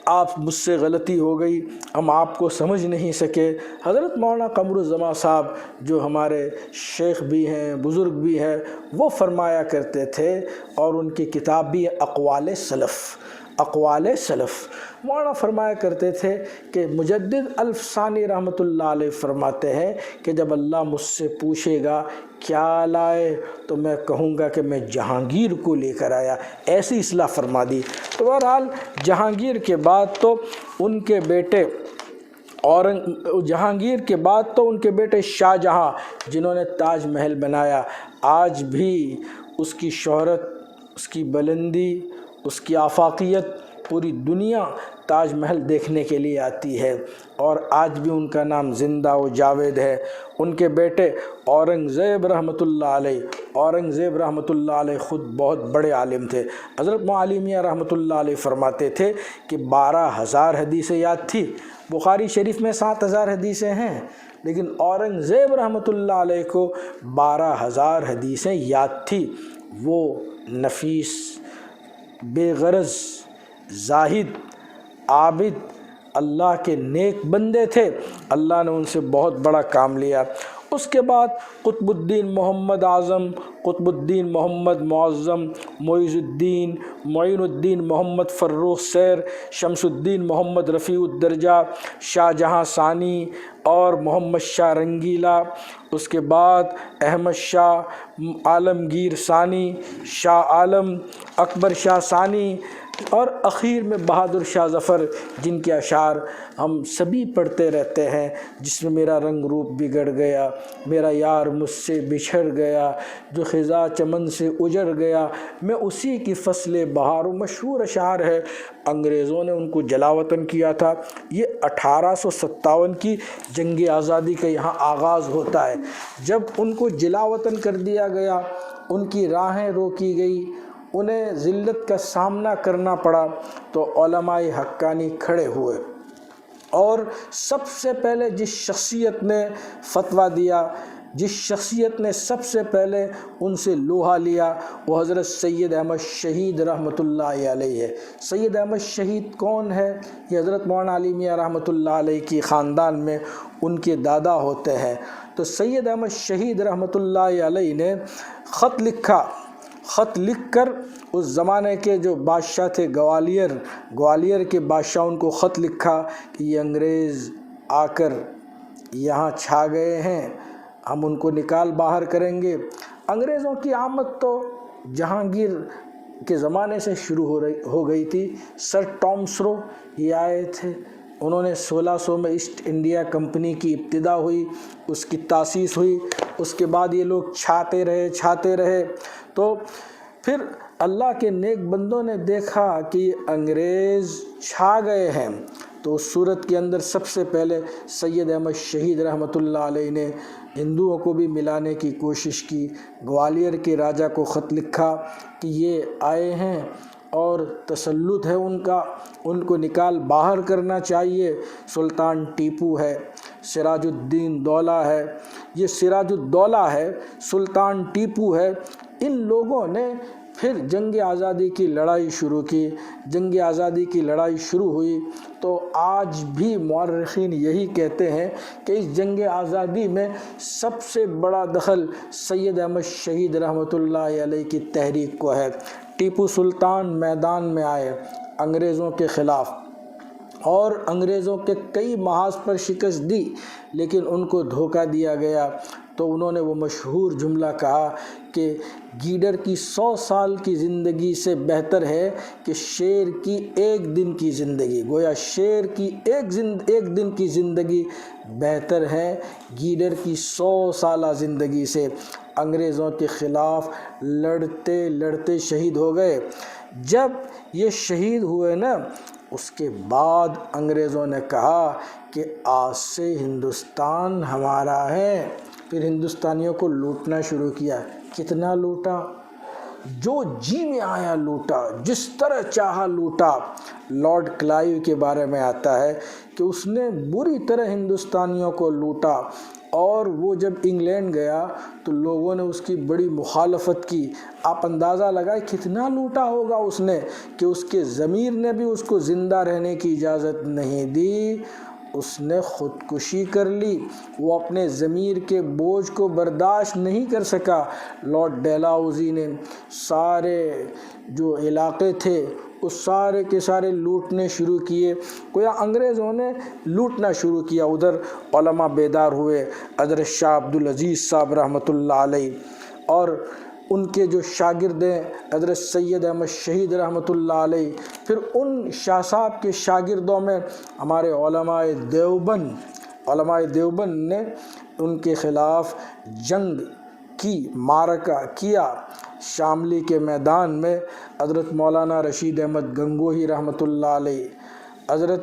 آپ مجھ سے غلطی ہو گئی، ہم آپ کو سمجھ نہیں سکے۔ حضرت مولانا قمر الزمان صاحب جو ہمارے شیخ بھی ہیں، بزرگ بھی ہیں، وہ فرمایا کرتے تھے، اور ان کی کتاب بھی اقوال سلف، اقوال سلف، مولانا فرمایا کرتے تھے کہ مجدد الف ثانی رحمۃ اللہ علیہ فرماتے ہیں کہ جب اللہ مجھ سے پوچھے گا کیا لائے تو میں کہوں گا کہ میں جہانگیر کو لے کر آیا۔ ایسی اصلاح فرما دی۔ تو بہرحال جہانگیر کے بعد تو ان کے بیٹے جہانگیر کے بعد تو ان کے بیٹے شاہ جہاں، جنہوں نے تاج محل بنایا۔ آج بھی اس کی شہرت، اس کی بلندی، اس کی آفاقیت پوری دنیا تاج محل دیکھنے کے لیے آتی ہے، اور آج بھی ان کا نام زندہ و جاوید ہے۔ ان کے بیٹے اورنگزیب رحمۃ اللہ علیہ، اورنگزیب رحمۃ اللہ علیہ خود بہت بڑے عالم تھے۔ حضرت معالی میاں رحمۃ اللہ علیہ فرماتے تھے کہ 12,000 حدیثیں یاد تھی۔ بخاری شریف میں 7,000 حدیثیں ہیں، لیکن اورنگزیب رحمۃ اللہ علیہ کو 12,000 حدیثیں یاد تھی۔ وہ نفیس، بے غرض، زاہد، عابد، اللہ کے نیک بندے تھے۔ اللہ نے ان سے بہت بڑا کام لیا۔ اس کے بعد قطب الدین محمد اعظم، قطب الدین محمد معظم، معیز الدین، معین الدین محمد فروخ سیر، شمس الدین محمد رفیع الدرجہ، شاہ جہاں ثانی اور محمد شاہ رنگیلا۔ اس کے بعد احمد شاہ عالمگیر ثانی، شاہ عالم، اکبر شاہ ثانی، اور اخیر میں بہادر شاہ ظفر، جن کے اشعار ہم سبھی پڑھتے رہتے ہیں، جس میں میرا رنگ روپ بگڑ گیا، میرا یار مجھ سے بچھڑ گیا، جو خزاں چمن سے اجڑ گیا، میں اسی کی فصل بہار ہوں، مشہور اشعار ہے۔ انگریزوں نے ان کو جلا وطن کیا تھا۔ یہ 1857 کی جنگ آزادی کا یہاں آغاز ہوتا ہے، جب ان کو جلا وطن کر دیا گیا، ان کی راہیں روکی گئی، انہیں ذلت کا سامنا کرنا پڑا، تو علماء حقانی کھڑے ہوئے، اور سب سے پہلے جس شخصیت نے فتویٰ دیا، جس شخصیت نے سب سے پہلے ان سے لوہا لیا، وہ حضرت سید احمد شہید رحمۃ اللہ علیہ ہے۔ سید احمد شہید کون ہے؟ یہ حضرت مولانا علی میاں رحمۃ اللہ علیہ کی خاندان میں ان کے دادا ہوتے ہیں۔ تو سید احمد شہید رحمۃ اللہ علیہ نے خط لکھا، خط لکھ کر اس زمانے کے جو بادشاہ تھے گوالیئر کے بادشاہ، ان کو خط لکھا کہ یہ انگریز آ کر یہاں چھا گئے ہیں، ہم ان کو نکال باہر کریں گے۔ انگریزوں کی آمد تو جہانگیر کے زمانے سے شروع ہو گئی تھی۔ سر ٹامسرو یہ آئے تھے، انہوں نے 1600 میں ایسٹ انڈیا کمپنی کی ابتدا ہوئی، اس کی تاسیس ہوئی، اس کے بعد یہ لوگ چھاتے رہے، تو پھر اللہ کے نیک بندوں نے دیکھا کہ یہ انگریز چھا گئے ہیں، تو اس صورت کے اندر سب سے پہلے سید احمد شہید رحمۃ اللہ علیہ نے ہندوؤں کو بھی ملانے کی کوشش کی، گوالیئر کے راجا کو خط لکھا کہ یہ آئے ہیں اور تسلط ہے ان کا، ان کو نکال باہر کرنا چاہیے۔ سلطان ٹیپو ہے، سراج الدین دولہ ہے، یہ سراج الدولہ ہے، سلطان ٹیپو ہے، ان لوگوں نے پھر جنگ آزادی کی لڑائی شروع کی۔ جنگ آزادی کی لڑائی شروع ہوئی تو آج بھی مورخین یہی کہتے ہیں کہ اس جنگ آزادی میں سب سے بڑا دخل سید احمد شہید رحمۃ اللہ علیہ کی تحریک کو ہے۔ ٹیپو سلطان میدان میں آئے انگریزوں کے خلاف، اور انگریزوں کے کئی محاذ پر شکست دی، لیکن ان کو دھوکہ دیا گیا، تو انہوں نے وہ مشہور جملہ کہا کہ گیدڑ کی 100 سال کی زندگی سے بہتر ہے کہ شیر کی ایک دن کی زندگی، گویا شیر کی ایک دن کی زندگی بہتر ہے گیدڑ کی 100 سالہ زندگی سے۔ انگریزوں کے خلاف لڑتے لڑتے شہید ہو گئے۔ جب یہ شہید ہوئے نا، اس کے بعد انگریزوں نے کہا کہ آج سے ہندوستان ہمارا ہے، پھر ہندوستانیوں کو لوٹنا شروع کیا۔ کتنا لوٹا؟ جو جی میں آیا لوٹا، جس طرح چاہا لوٹا۔ لارڈ کلائیو کے بارے میں آتا ہے کہ اس نے بری طرح ہندوستانیوں کو لوٹا، اور وہ جب انگلینڈ گیا تو لوگوں نے اس کی بڑی مخالفت کی۔ آپ اندازہ لگائیں کتنا لوٹا ہوگا اس نے، کہ اس کے ضمیر نے بھی اس کو زندہ رہنے کی اجازت نہیں دی، اس نے خودکشی کر لی۔ وہ اپنے ضمیر کے بوجھ کو برداشت نہیں کر سکا۔ لارڈ ڈیلہاؤزی نے سارے جو علاقے تھے وہ سارے کے سارے لوٹنے شروع کیے، گویا انگریزوں نے لوٹنا شروع کیا۔ ادھر علماء بیدار ہوئے، حضرت شاہ عبدالعزیز صاحب رحمۃ اللہ علیہ اور ان کے جو شاگرد ہیں حضرت سید احمد شہید رحمۃ اللہ علیہ، پھر ان شاہ صاحب کے شاگردوں میں ہمارے علماء دیوبند نے ان کے خلاف جنگ کی، معرکہ کیا۔ شاملی کے میدان میں حضرت مولانا رشید احمد گنگوہی رحمۃ اللہ علیہ، حضرت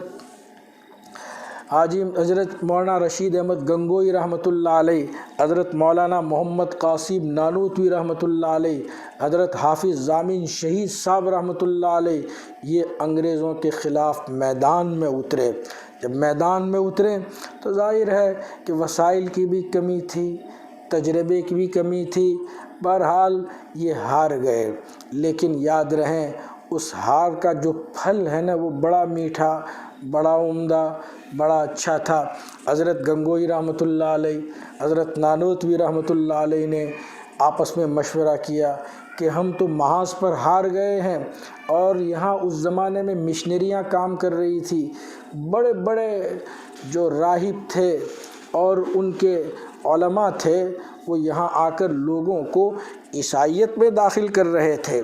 مولانا رشید احمد گنگوہی رحمۃ اللہ علیہ، حضرت مولانا محمد قاسم نانوتوی رحمۃ اللہ علیہ، حضرت حافظ ضامن شہید صاحب رحمۃ اللہ علیہ، یہ انگریزوں کے خلاف میدان میں اترے۔ جب میدان میں اترے تو ظاہر ہے کہ وسائل کی بھی کمی تھی، تجربے کی بھی کمی تھی، بہرحال یہ ہار گئے۔ لیکن یاد رہیں اس ہار کا جو پھل ہے نا، وہ بڑا میٹھا، بڑا عمدہ، بڑا اچھا تھا۔ حضرت گنگوہی رحمۃ اللہ علیہ، حضرت نانوتوی رحمۃ اللہ علیہ نے آپس میں مشورہ کیا کہ ہم تو محاذ پر ہار گئے ہیں، اور یہاں اس زمانے میں مشنریاں کام کر رہی تھی، بڑے بڑے جو راہب تھے اور ان کے علماء تھے، وہ یہاں آ کر لوگوں کو عیسائیت میں داخل کر رہے تھے،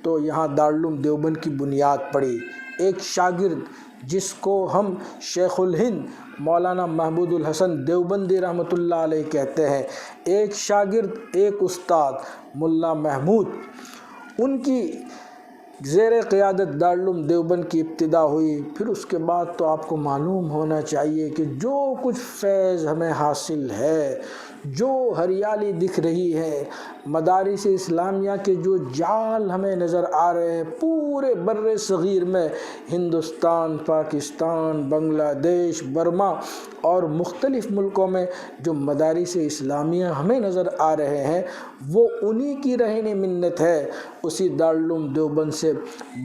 تو یہاں دارالعلوم دیوبند کی بنیاد پڑی۔ ایک شاگرد جس کو ہم شیخ الہند مولانا محمود الحسن دیوبندی رحمۃ اللہ علیہ کہتے ہیں، ایک شاگرد ایک استاد ملا محمود، ان کی زیر قیادت دارالعلوم دیوبند کی ابتدا ہوئی۔ پھر اس کے بعد تو آپ کو معلوم ہونا چاہیے کہ جو کچھ فیض ہمیں حاصل ہے، جو ہریالی دکھ رہی ہے، مدارس اسلامیہ کے جو جال ہمیں نظر آ رہے ہیں پورے بر صغیر میں، ہندوستان، پاکستان، بنگلہ دیش، برما اور مختلف ملکوں میں جو مدارس اسلامیہ ہمیں نظر آ رہے ہیں، وہ انہی کی رہن منت ہے۔ اسی دارالعلوم دیوبند سے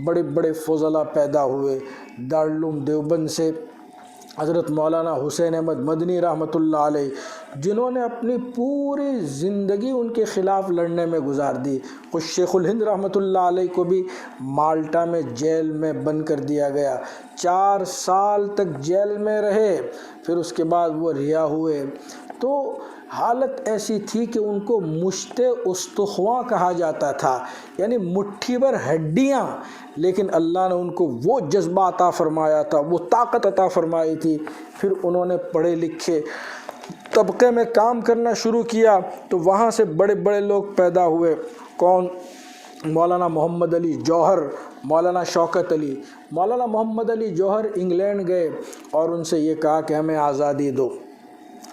بڑے بڑے فضلاء پیدا ہوئے۔ دارالعلوم دیوبند سے حضرت مولانا حسین احمد مدنی رحمۃ اللہ علیہ، جنہوں نے اپنی پوری زندگی ان کے خلاف لڑنے میں گزار دی۔ کچھ شیخ الہند رحمۃ اللہ علیہ کو بھی مالٹا میں جیل میں بند کر دیا گیا، 4 سال تک جیل میں رہے، پھر اس کے بعد وہ رہا ہوئے۔ تو حالت ایسی تھی کہ ان کو مشت استخواں کہا جاتا تھا، یعنی مٹھی بھر ہڈیاں، لیکن اللہ نے ان کو وہ جذبہ عطا فرمایا تھا، وہ طاقت عطا فرمائی تھی۔ پھر انہوں نے پڑھے لکھے طبقے میں کام کرنا شروع کیا تو وہاں سے بڑے بڑے لوگ پیدا ہوئے۔ کون؟ مولانا محمد علی جوہر، مولانا شوکت علی۔ مولانا محمد علی جوہر انگلینڈ گئے اور ان سے یہ کہا کہ ہمیں آزادی دو،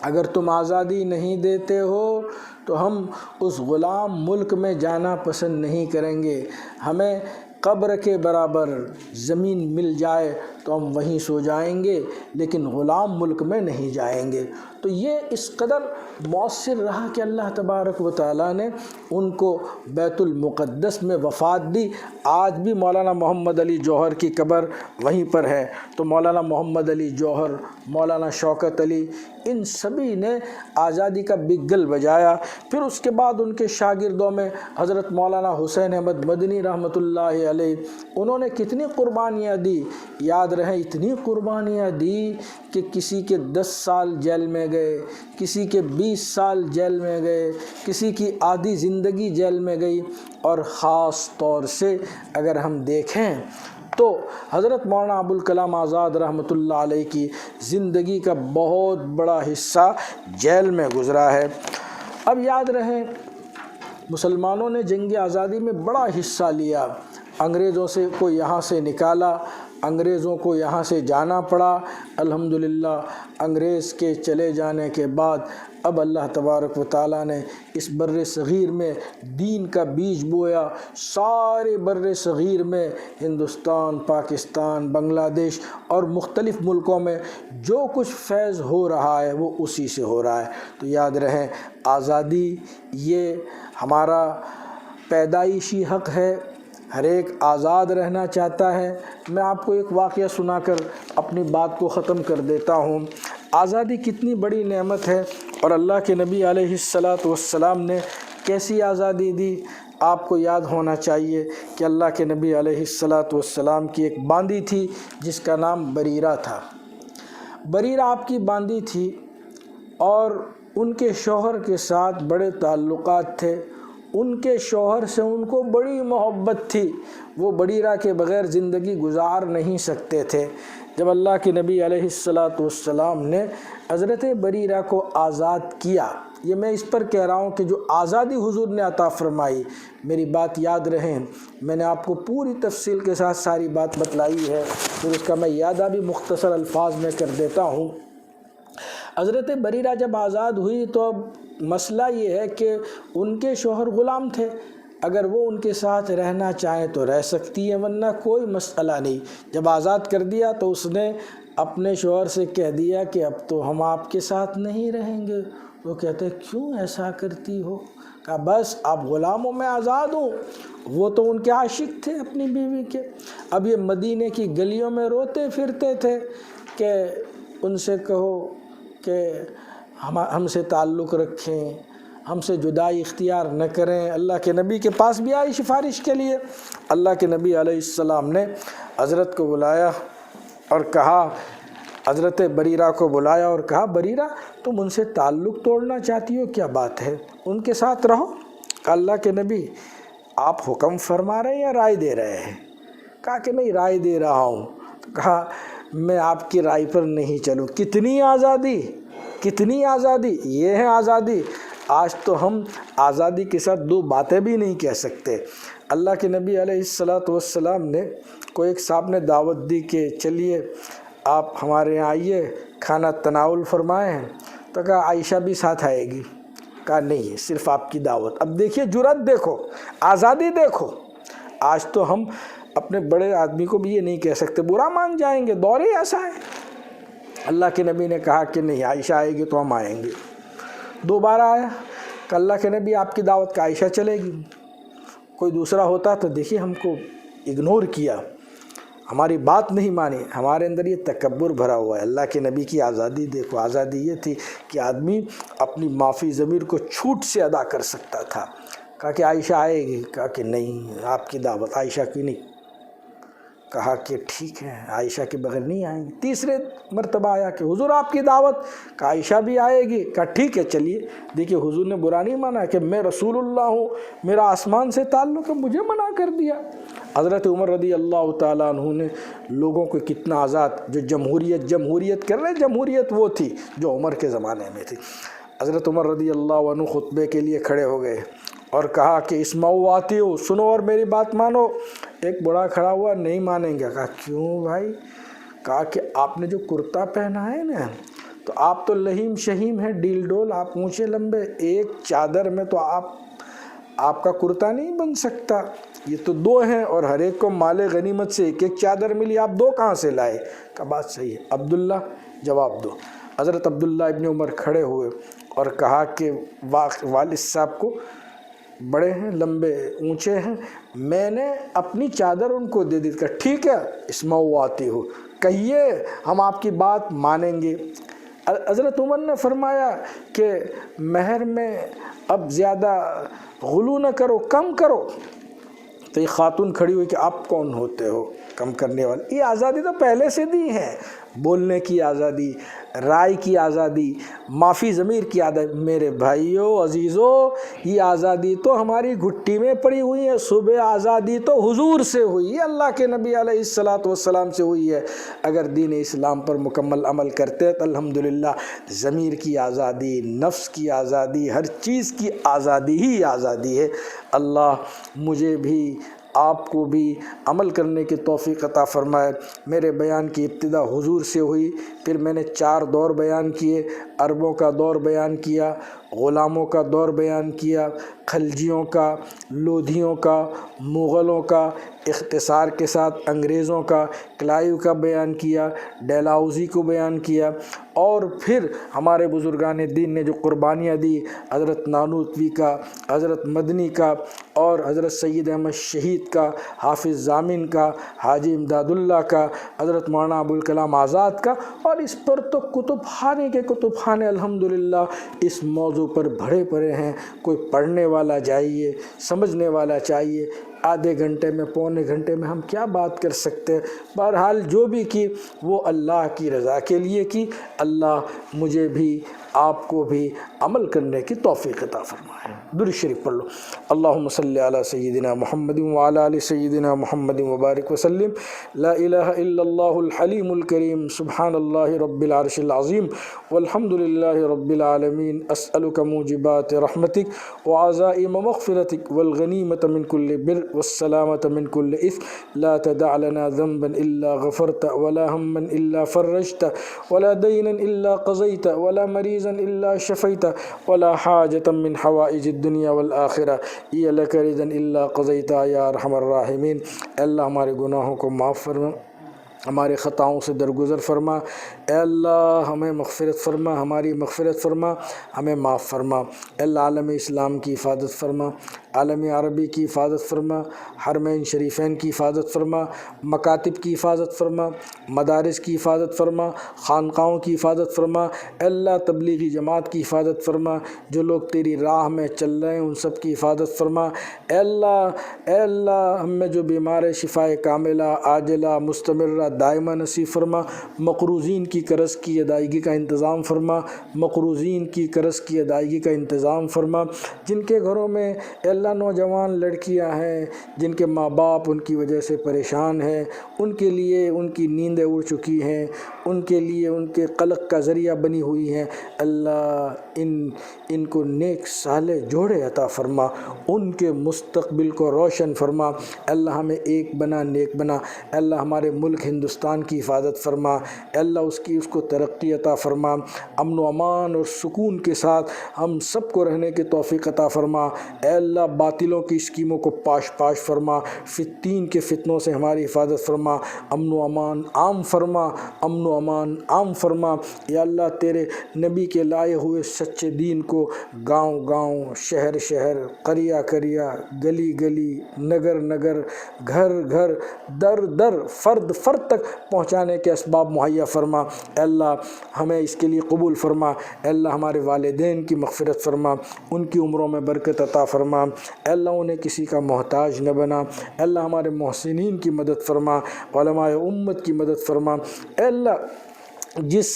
اگر تم آزادی نہیں دیتے ہو تو ہم اس غلام ملک میں جانا پسند نہیں کریں گے، ہمیں قبر کے برابر زمین مل جائے تو ہم وہیں سو جائیں گے، لیکن غلام ملک میں نہیں جائیں گے۔ تو یہ اس قدر مؤثر رہا کہ اللہ تبارک و تعالیٰ نے ان کو بیت المقدس میں وفات دی۔ آج بھی مولانا محمد علی جوہر کی قبر وہیں پر ہے۔ تو مولانا محمد علی جوہر، مولانا شوکت علی، ان سبھی نے آزادی کا بگل بجایا۔ پھر اس کے بعد ان کے شاگردوں میں حضرت مولانا حسین احمد مدنی رحمۃ اللہ علیہ، انہوں نے کتنی قربانیاں دی، یاد رہے اتنی قربانیاں دی کہ کسی کے 10 سال جیل میں گئے، کسی کے 20 سال جیل میں گئے، کسی کی آدھی زندگی جیل میں گئی۔ اور خاص طور سے اگر ہم دیکھیں تو حضرت مولانا ابوالکلام آزاد رحمۃ اللہ علیہ کی زندگی کا بہت بڑا حصہ جیل میں گزرا ہے۔ اب یاد رہے مسلمانوں نے جنگ آزادی میں بڑا حصہ لیا، انگریزوں کو یہاں سے نکالا، انگریزوں کو یہاں سے جانا پڑا۔ الحمدللہ انگریز کے چلے جانے کے بعد اب اللہ تبارک و تعالیٰ نے اس بر صغیر میں دین کا بیج بویا۔ سارے بر صغیر میں، ہندوستان، پاکستان، بنگلہ دیش اور مختلف ملکوں میں جو کچھ فیض ہو رہا ہے وہ اسی سے ہو رہا ہے۔ تو یاد رہے آزادی یہ ہمارا پیدائشی حق ہے، ہر ایک آزاد رہنا چاہتا ہے۔ میں آپ کو ایک واقعہ سنا کر اپنی بات کو ختم کر دیتا ہوں۔ آزادی کتنی بڑی نعمت ہے اور اللہ کے نبی علیہ السلام نے کیسی آزادی دی۔ آپ کو یاد ہونا چاہیے کہ اللہ کے نبی علیہ السلام کی ایک باندی تھی جس کا نام بریرہ تھا۔ بریرہ آپ کی باندی تھی اور ان کے شوہر کے ساتھ بڑے تعلقات تھے، ان کے شوہر سے ان کو بڑی محبت تھی، وہ بریرہ کے بغیر زندگی گزار نہیں سکتے تھے۔ جب اللہ کے نبی علیہ السلام نے حضرت بریرہ کو آزاد کیا، یہ میں اس پر کہہ رہا ہوں کہ جو آزادی حضور نے عطا فرمائی، میری بات یاد رہے، میں نے آپ کو پوری تفصیل کے ساتھ ساری بات بتلائی ہے، پھر اس کا میں یادہ بھی مختصر الفاظ میں کر دیتا ہوں۔ حضرت بریرہ جب آزاد ہوئی تو اب مسئلہ یہ ہے کہ ان کے شوہر غلام تھے، اگر وہ ان کے ساتھ رہنا چاہیں تو رہ سکتی ہے، ورنہ کوئی مسئلہ نہیں۔ جب آزاد کر دیا تو اس نے اپنے شوہر سے کہہ دیا کہ اب تو ہم آپ کے ساتھ نہیں رہیں گے۔ وہ کہتے کیوں ایسا کرتی ہو؟ کہا بس آپ غلاموں میں آزاد ہوں۔ وہ تو ان کے عاشق تھے اپنی بیوی کے، اب یہ مدینے کی گلیوں میں روتے پھرتے تھے کہ ان سے کہو کہ ہم سے تعلق رکھیں، ہم سے جدائی اختیار نہ کریں۔ اللہ کے نبی کے پاس بھی آئی سفارش کے لیے۔ اللہ کے نبی علیہ السلام نے حضرت کو بلایا اور کہا، حضرت بریرہ کو بلایا اور کہا بریرہ تم ان سے تعلق توڑنا چاہتی ہو، کیا بات ہے، ان کے ساتھ رہو۔ اللہ کے نبی آپ حکم فرما رہے ہیں یا رائے دے رہے ہیں؟ کہا کہ نہیں رائے دے رہا ہوں۔ تو کہا میں آپ کی رائے پر نہیں چلوں۔ کتنی آزادی، کتنی آزادی، یہ ہے آزادی۔ آج تو ہم آزادی کے ساتھ دو باتیں بھی نہیں کہہ سکتے۔ اللہ کے نبی علیہ الصلاۃ والسلام نے کوئی ایک صاحب نے دعوت دی کہ چلیے آپ ہمارے یہاں آئیے، کھانا تناول فرمائے ہیں۔ تو کہا عائشہ بھی ساتھ آئے گی؟ کہا نہیں، صرف آپ کی دعوت۔ اب دیکھیے جرأت دیکھو، آزادی دیکھو۔ آج تو ہم اپنے بڑے آدمی کو بھی یہ نہیں کہہ سکتے، برا مان جائیں گے، دور ہی ایسا ہے۔ اللہ کے نبی نے کہا کہ نہیں، عائشہ آئے گی تو ہم آئیں گے۔ دوبارہ آیا کہ اللہ کے نبی آپ کی دعوت کا عائشہ چلے گی۔ کوئی دوسرا ہوتا تو دیکھیے ہم کو اگنور کیا، ہماری بات نہیں مانی۔ ہمارے اندر یہ تکبر بھرا ہوا ہے۔ اللہ کے نبی کی آزادی دیکھو، آزادی یہ تھی کہ آدمی اپنی معافی ضمیر کو چھوٹ سے ادا کر سکتا تھا۔ کہا کہ عائشہ آئے گی؟ کہا کہ نہیں، آپ کی دعوت عائشہ کی نہیں۔ کہا کہ ٹھیک ہے، عائشہ کے بغیر نہیں آئیں گے۔ تیسرے مرتبہ آیا کہ حضور آپ کی دعوت، کہا عائشہ بھی آئے گی؟ کہا ٹھیک ہے چلیے۔ دیکھیے حضور نے برا نہیں مانا کہ میں رسول اللہ ہوں، میرا آسمان سے تعلق ہے، مجھے منع کر دیا۔ حضرت عمر رضی اللہ تعالیٰ عنہ نے لوگوں کو کتنا آزاد، جو جمہوریت کر رہے، جمہوریت وہ تھی جو عمر کے زمانے میں تھی۔ حضرت عمر رضی اللہ عنہ خطبے کے لیے کھڑے ہو گئے اور کہا کہ اسمعوا واطیعوا، سنو اور میری بات مانو۔ ایک بڑا کھڑا ہوا، نہیں مانیں گے۔ کہا کیوں بھائی؟ کہا کہ آپ نے جو کرتا پہنا ہے نا، تو آپ تو لہیم شہیم ہیں، ڈیل ڈول، آپ اونچے لمبے، ایک چادر میں تو آپ کا کرتا نہیں بن سکتا۔ یہ تو دو ہیں اور ہر ایک کو مال غنیمت سے ایک ایک چادر ملی، آپ دو کہاں سے لائے؟ کہا بات صحیح ہے، عبداللہ جواب دو۔ حضرت عبداللہ ابن عمر کھڑے ہوئے اور کہا کہ والد صاحب کو بڑے ہیں، لمبے اونچے ہیں، میں نے اپنی چادر ان کو دے دی۔ کہا ٹھیک ہے، اسمعوا واطیعوا، کہیے ہم آپ کی بات مانیں گے۔ حضرت عمر نے فرمایا کہ مہر میں اب زیادہ غلو نہ کرو، کم کرو۔ تو یہ خاتون کھڑی ہوئی کہ آپ کون ہوتے ہو کم کرنے والے؟ یہ آزادی تو پہلے سے دی ہے، بولنے کی آزادی، رائے کی آزادی، معافی ضمیر کی آزادی۔ میرے بھائیوں عزیزوں، یہ آزادی تو ہماری گھٹی میں پڑی ہوئی ہے۔ صبح آزادی تو حضور سے ہوئی ہے، اللہ کے نبی علیہ الصلاۃ والسلام سے ہوئی ہے۔ اگر دین اسلام پر مکمل عمل کرتے تو الحمدللہ ضمیر کی آزادی، نفس کی آزادی، ہر چیز کی آزادی ہی آزادی ہے۔ اللہ مجھے بھی آپ کو بھی عمل کرنے کی توفیق عطا فرمائے۔ میرے بیان کی ابتدا حضور سے ہوئی، پھر میں نے 4 دور بیان کیے۔ عربوں کا دور بیان کیا، غلاموں کا دور بیان کیا، خلجیوں کا، لودھیوں کا، مغلوں کا، اختصار کے ساتھ انگریزوں کا، کلائیو کا بیان کیا، ڈیلہاؤزی کو بیان کیا، اور پھر ہمارے بزرگان دین نے جو قربانیاں دی، حضرت نانوتوی کا، حضرت مدنی کا، اور حضرت سید احمد شہید کا، حافظ ضامن کا، حاجی امداد اللہ کا، حضرت مولانا ابوالکلام آزاد کا، اور اس پر تو کتب خانے کے کتب خانے الحمدللہ اس موضوع پر بھرے پڑے ہیں۔ کوئی پڑھنے والا چاہیے، سمجھنے والا چاہیے۔ آدھے گھنٹے میں، پونے گھنٹے میں ہم کیا بات کر سکتے ہیں؟ بہرحال جو بھی کی وہ اللہ کی رضا کے لیے کی۔ اللہ مجھے بھی آپ کو بھی عمل کرنے کی توفیق عطا فرمائے۔ درود شریف پڑھ لو۔ اللہم صلی علی سیدنا محمد وعلی آل سیدنا محمد وبارک وسلم۔ لا الہ الا اللہ الحلیم الکریم، سبحان اللہ رب العرش العظیم، والحمد للہ رب العالمین۔ اسألک موجبات رحمتک وعزائم مغفرتک والغنیمۃ من کل بر والسلامۃ من کل اثم۔ لا تدع لنا ذنبا الا غفرت ولا ہما الا فرجت ولا دینا الا قضیت ولا مریضا الا شفیت ولا حاجة من حوائج الدنیا والآخرہ ہی لک رضا الا قضیتها یا ارحم الراحمین۔ اے اللہ ہمارے گناہوں کو معاف فرما، ہمارے خطاؤں سے درگزر فرما۔ اے اللہ ہمیں مغفرت فرما، ہماری مغفرت فرما، ہمیں معاف فرما۔ اے اللہ عالم اسلام کی حفاظت فرما، عالم عربی کی حفاظت فرما، حرمین شریفین کی حفاظت فرما، مکاتب کی حفاظت فرما، مدارس کی حفاظت فرما، خانقاہوں کی حفاظت فرما۔ اے اللہ تبلیغی جماعت کی حفاظت فرما، جو لوگ تیری راہ میں چل رہے ہیں ان سب کی حفاظت فرما۔ اے اللہ ہم میں جو بیمار ہے شفائے کاملہ عاجلہ مستمرہ دائمہ نصیب فرما۔ مقروضین کی قرض کی ادائیگی کا انتظام فرما، مقروضین کی قرض کی ادائیگی کا انتظام فرما۔ جن کے گھروں میں اے اللہ نوجوان لڑکیاں ہیں جن کے ماں باپ ان کی وجہ سے پریشان ہیں، ان کے لیے ان کی نیندیں اڑ چکی ہیں، ان کے لیے ان کے قلق کا ذریعہ بنی ہوئی ہیں، اللہ ان کو نیک صالح جوڑے عطا فرما، ان کے مستقبل کو روشن فرما، اللہ ہمیں ایک بنا نیک بنا، اللہ ہمارے ملک ہندوستان کی حفاظت فرما، اللہ اس کو ترقی عطا فرما، امن و امان اور سکون کے ساتھ ہم سب کو رہنے کی توفیق عطا فرما، اے اللہ باطلوں کی اسکیموں کو پاش فرما، فتین کے فتنوں سے ہماری حفاظت فرما، امن و امان عام فرما، امن و امان عام فرما، یا اللہ تیرے نبی کے لائے ہوئے سچے دین کو گاؤں گاؤں، شہر شہر، قریہ قریہ، گلی گلی، نگر نگر، گھر گھر، در در، فرد فرد تک پہنچانے کے اسباب مہیا فرما، اے اللہ ہمیں اس کے لیے قبول فرما، اے اللہ ہمارے والدین کی مغفرت فرما، ان کی عمروں میں برکت عطا فرما، اے اللہ انہیں کسی کا محتاج نہ بنا، اے اللہ ہمارے محسنین کی مدد فرما، علماء امت کی مدد فرما، اے اللہ جس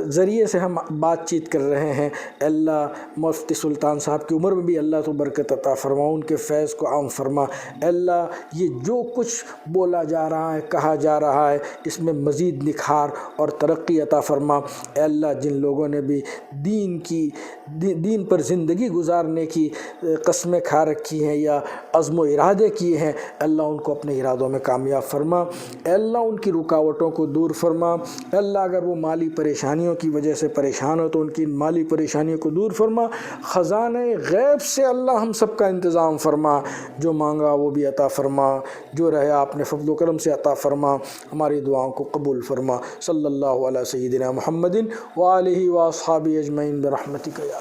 ذریعے سے ہم بات چیت کر رہے ہیں، اللہ مفتی سلطان صاحب کی عمر میں بھی اللہ تو برکت عطا فرما، ان کے فیض کو عام فرما، اللہ یہ جو کچھ بولا جا رہا ہے، کہا جا رہا ہے، اس میں مزید نکھار اور ترقی عطا فرما، اے اللہ جن لوگوں نے بھی دین پر زندگی گزارنے کی قسمیں کھا رکھی ہیں یا عزم و ارادے کیے ہیں، اللہ ان کو اپنے ارادوں میں کامیاب فرما، اے اللہ ان کی رکاوٹوں کو دور فرما، اے اللہ اگر وہ مالی پریشانیوں کی وجہ سے پریشان ہو تو ان کی مالی پریشانیوں کو دور فرما، خزانہ غیب سے اللہ ہم سب کا انتظام فرما، جو مانگا وہ بھی عطا فرما، جو رہے آپ نے فضل و کرم سے عطا فرما، ہماری دعاؤں کو قبول فرما، صلی اللہ علیہ سیدنا محمد وآلہ واصحابہ اجمعین برحمتک یا